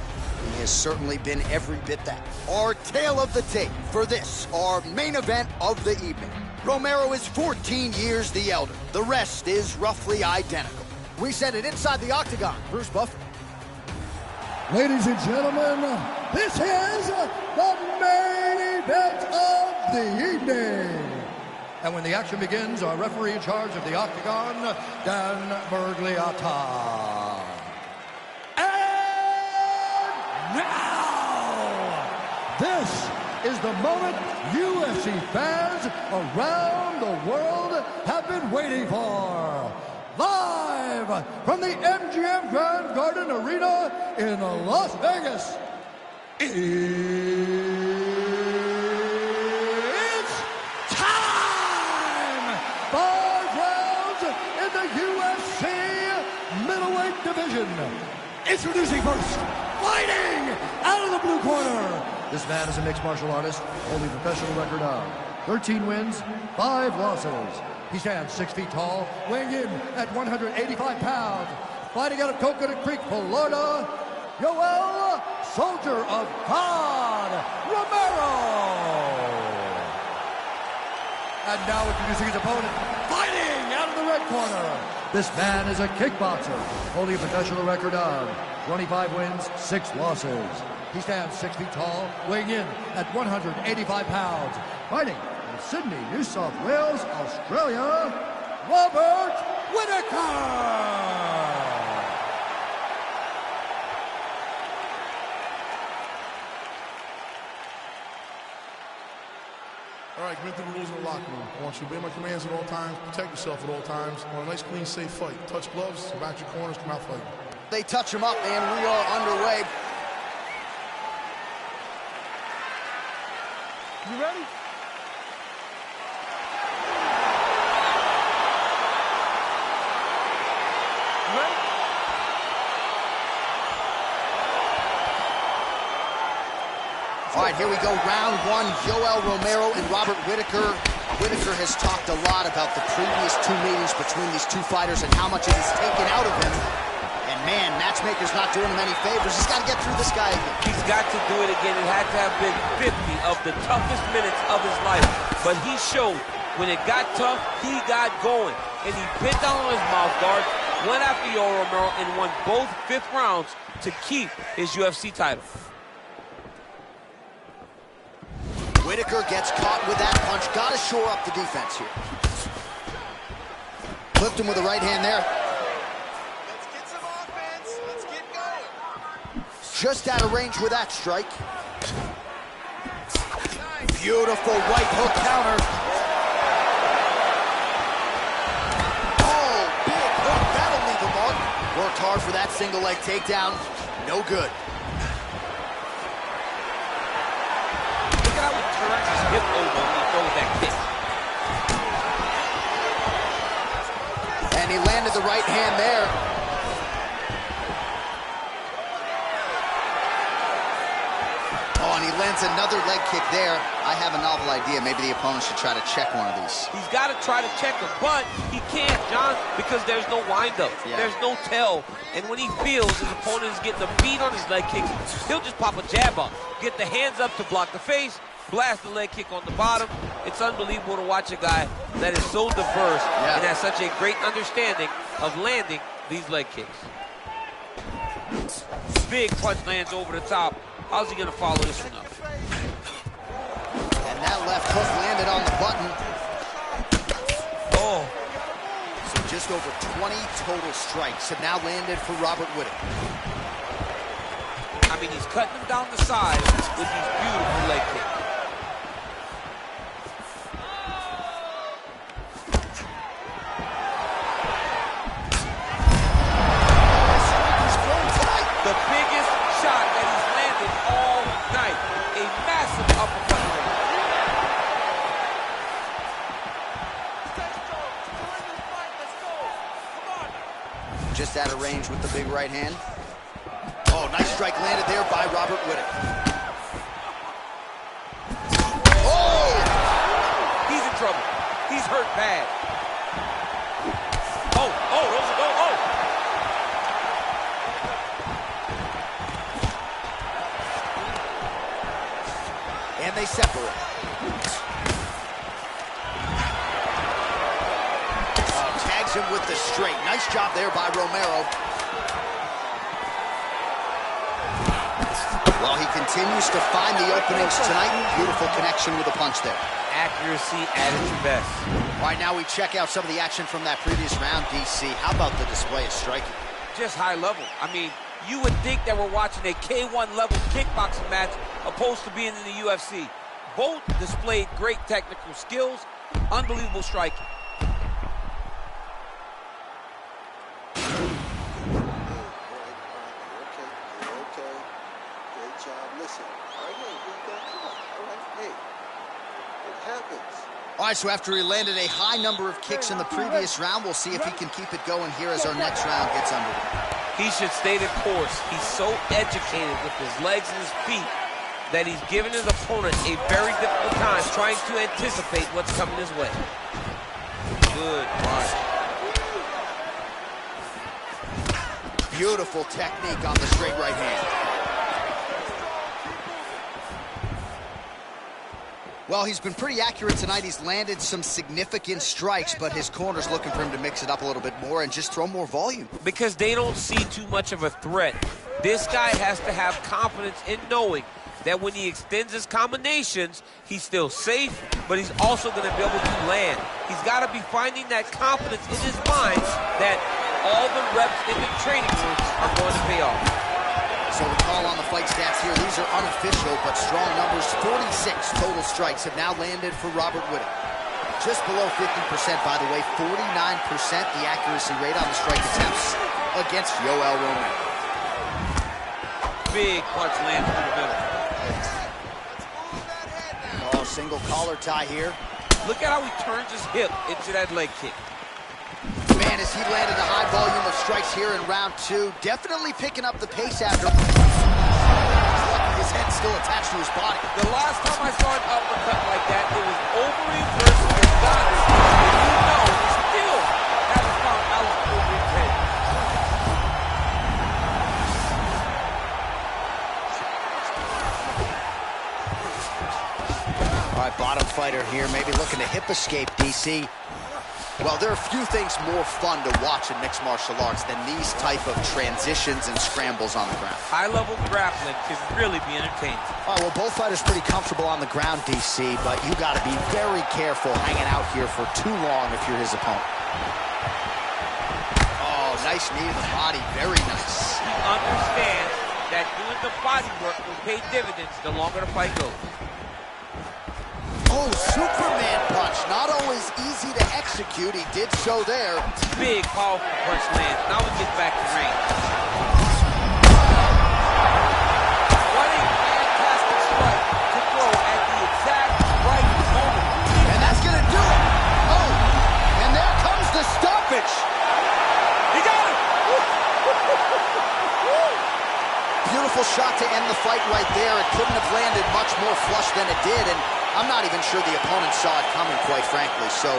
He has certainly been every bit that. Our tale of the tape for this, our main event of the evening. Romero is 14 years the elder. The rest is roughly identical. We send it inside the octagon. Bruce Buffer. Ladies and gentlemen, this is the main event of the evening. And when the action begins, our referee in charge of the octagon, Dan Bergliata. And now, this is the moment UFC fans around the world have been waiting for. Live from the MGM Grand Garden Arena in Las Vegas, it's time! 5 rounds in the UFC middleweight division. Introducing first, fighting out of the blue corner. This man is a mixed martial artist, holding a professional record of 13 wins, 5 losses. He stands 6 feet tall, weighing in at 185 pounds. Fighting out of Coconut Creek, Florida, Yoel, Soldier of God, Romero. And now introducing his opponent, fighting out of the red corner. This man is a kickboxer, holding a professional record of 25 wins, 6 losses. He stands 6 feet tall, weighing in at 185 pounds. Fighting in Sydney, New South Wales, Australia, Robert Whittaker! All right, commit to the rules of the locker room. I want you to obey my commands at all times, protect yourself at all times. I want a nice, clean, safe fight. Touch gloves, back your corners, come out fighting. They touch him up, and we are underway. You ready? You ready? All right, here we go, round one. Yoel Romero and Robert Whittaker. Whittaker has talked a lot about the previous 2 meetings between these 2 fighters and how much it has taken out of him. And man, matchmaker's not doing him any favors. He's got to get through this guy again. He's got to do it again. It had to have been 50 of the toughest minutes of his life. But he showed when it got tough, he got going. And he bit down on his mouth guard, went after Yoel Romero, and won both 5th rounds to keep his UFC title. Whitaker gets caught with that punch. Got to shore up the defense here. Flipped him with the right hand there. Let's get some offense. Let's get going. Just out of range with that strike. Beautiful right hook counter. Oh, big hook. That'll leave a mark. Worked hard for that single leg takedown. No good. Look at how he turns his hip over when he throws that kick. And he landed the right hand there. Oh, and he lands another leg kick there. I have a novel idea. Maybe the opponent should try to check one of these. He's got to try to check him, but he can't, John, because there's no windup. Yeah. There's no tell. And when he feels his opponent is getting a beat on his leg kicks, he'll just pop a jab up, get the hands up to block the face, blast the leg kick on the bottom. It's unbelievable to watch a guy that is so diverse and has such a great understanding of landing these leg kicks. Big punch lands over the top. How's he going to follow this one up? And that left hook landed on the button. Oh. So just over 20 total strikes have now landed for Robert Whitaker. I mean, he's cutting them down the side with these beautiful leg kicks. The biggest shot that he's landed all night. A massive uppercut. Just out of range with the big right hand. Oh, nice strike landed there by Robert Whitaker. Oh! He's in trouble. He's hurt bad. Oh, those are, oh! And they separate. Oh, tags him with the straight. Nice job there by Romero. Well, he continues to find the openings tonight. Beautiful connection with the punch there. Accuracy at its best. All right, now we check out some of the action from that previous round, DC. How about the display of striking? Just high level. I mean, you would think that we're watching a K1 level kickboxing match opposed to being in the UFC. Both displayed great technical skills, unbelievable striking. Okay. Great job. Listen. All right, come on. All right, hey. It happens. All right, so after he landed a high number of kicks in the previous round, we'll see if he can keep it going here as our next round gets underway. He should stay the course. He's so educated with his legs and his feet that he's given his opponent a very difficult time trying to anticipate what's coming his way. Good punch. Beautiful technique on the straight right hand. Well, he's been pretty accurate tonight. He's landed some significant strikes, but his corner's looking for him to mix it up a little bit more and just throw more volume. Because they don't see too much of a threat. This guy has to have confidence in knowing that when he extends his combinations, he's still safe, but he's also going to be able to land. He's got to be finding that confidence in his mind that all the reps in the training rooms are going to pay off. So we call on the fight stats here. These are unofficial, but strong numbers. 46 total strikes have now landed for Robert Whitaker. Just below 50%, by the way. 49% the accuracy rate on the strike attempts against Yoel Romero. Big punch lands through the middle. Oh, single collar tie here. Look at how he turns his hip into that leg kick. Man, as he landed a high volume of strikes here in round two, definitely picking up the pace after. His head's still attached to his body. The last time I saw an uppercut like that, it was Overeem versus Gonzalez. And you know, he still hasn't found Alex Overeem's head. All right, bottom fighter here, maybe looking to hip escape, DC. Well, there are few things more fun to watch in mixed martial arts than these type of transitions and scrambles on the ground. High-level grappling can really be entertaining. All right, well, both fighters pretty comfortable on the ground, DC, but you got to be very careful hanging out here for too long if you're his opponent. Oh, nice knee to the body. Very nice. He understands that doing the body work will pay dividends the longer the fight goes. Oh, Superman punch. Not always easy to execute. He did so there. Big, powerful punch lands. Now we get back to range. What a fantastic strike to throw at the exact right moment. And that's going to do it. Oh, and there comes the stoppage. He got him. Beautiful shot to end the fight right there. It couldn't have landed much more flush than it did, and I'm not even sure the opponent saw it coming, quite frankly. So,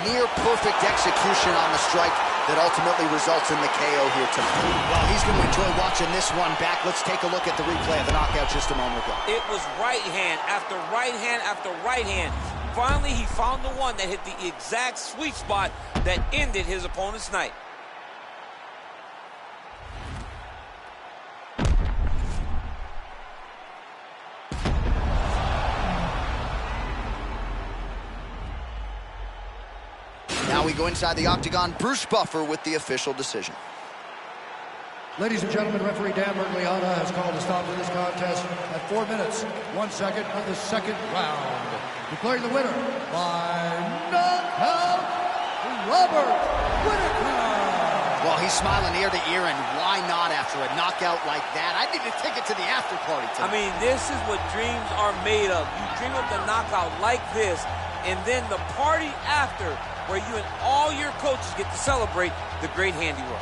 near perfect execution on the strike that ultimately results in the KO here tonight. Well, he's going to enjoy watching this one back. Let's take a look at the replay of the knockout just a moment ago. It was right hand after right hand after right hand. Finally, he found the one that hit the exact sweet spot that ended his opponent's night. Now we go inside the octagon. Bruce Buffer with the official decision. Ladies and gentlemen, referee Dan Mergliata has called a stop to this contest at 4 minutes, 1 second of the second round. Declaring the winner by knockout, Robert Whittaker. Well, he's smiling ear to ear, and why not after a knockout like that? I need to take it to the after party tonight. I mean, this is what dreams are made of. You dream of the knockout like this, and then the party after, where you and all your coaches get to celebrate the great handiwork.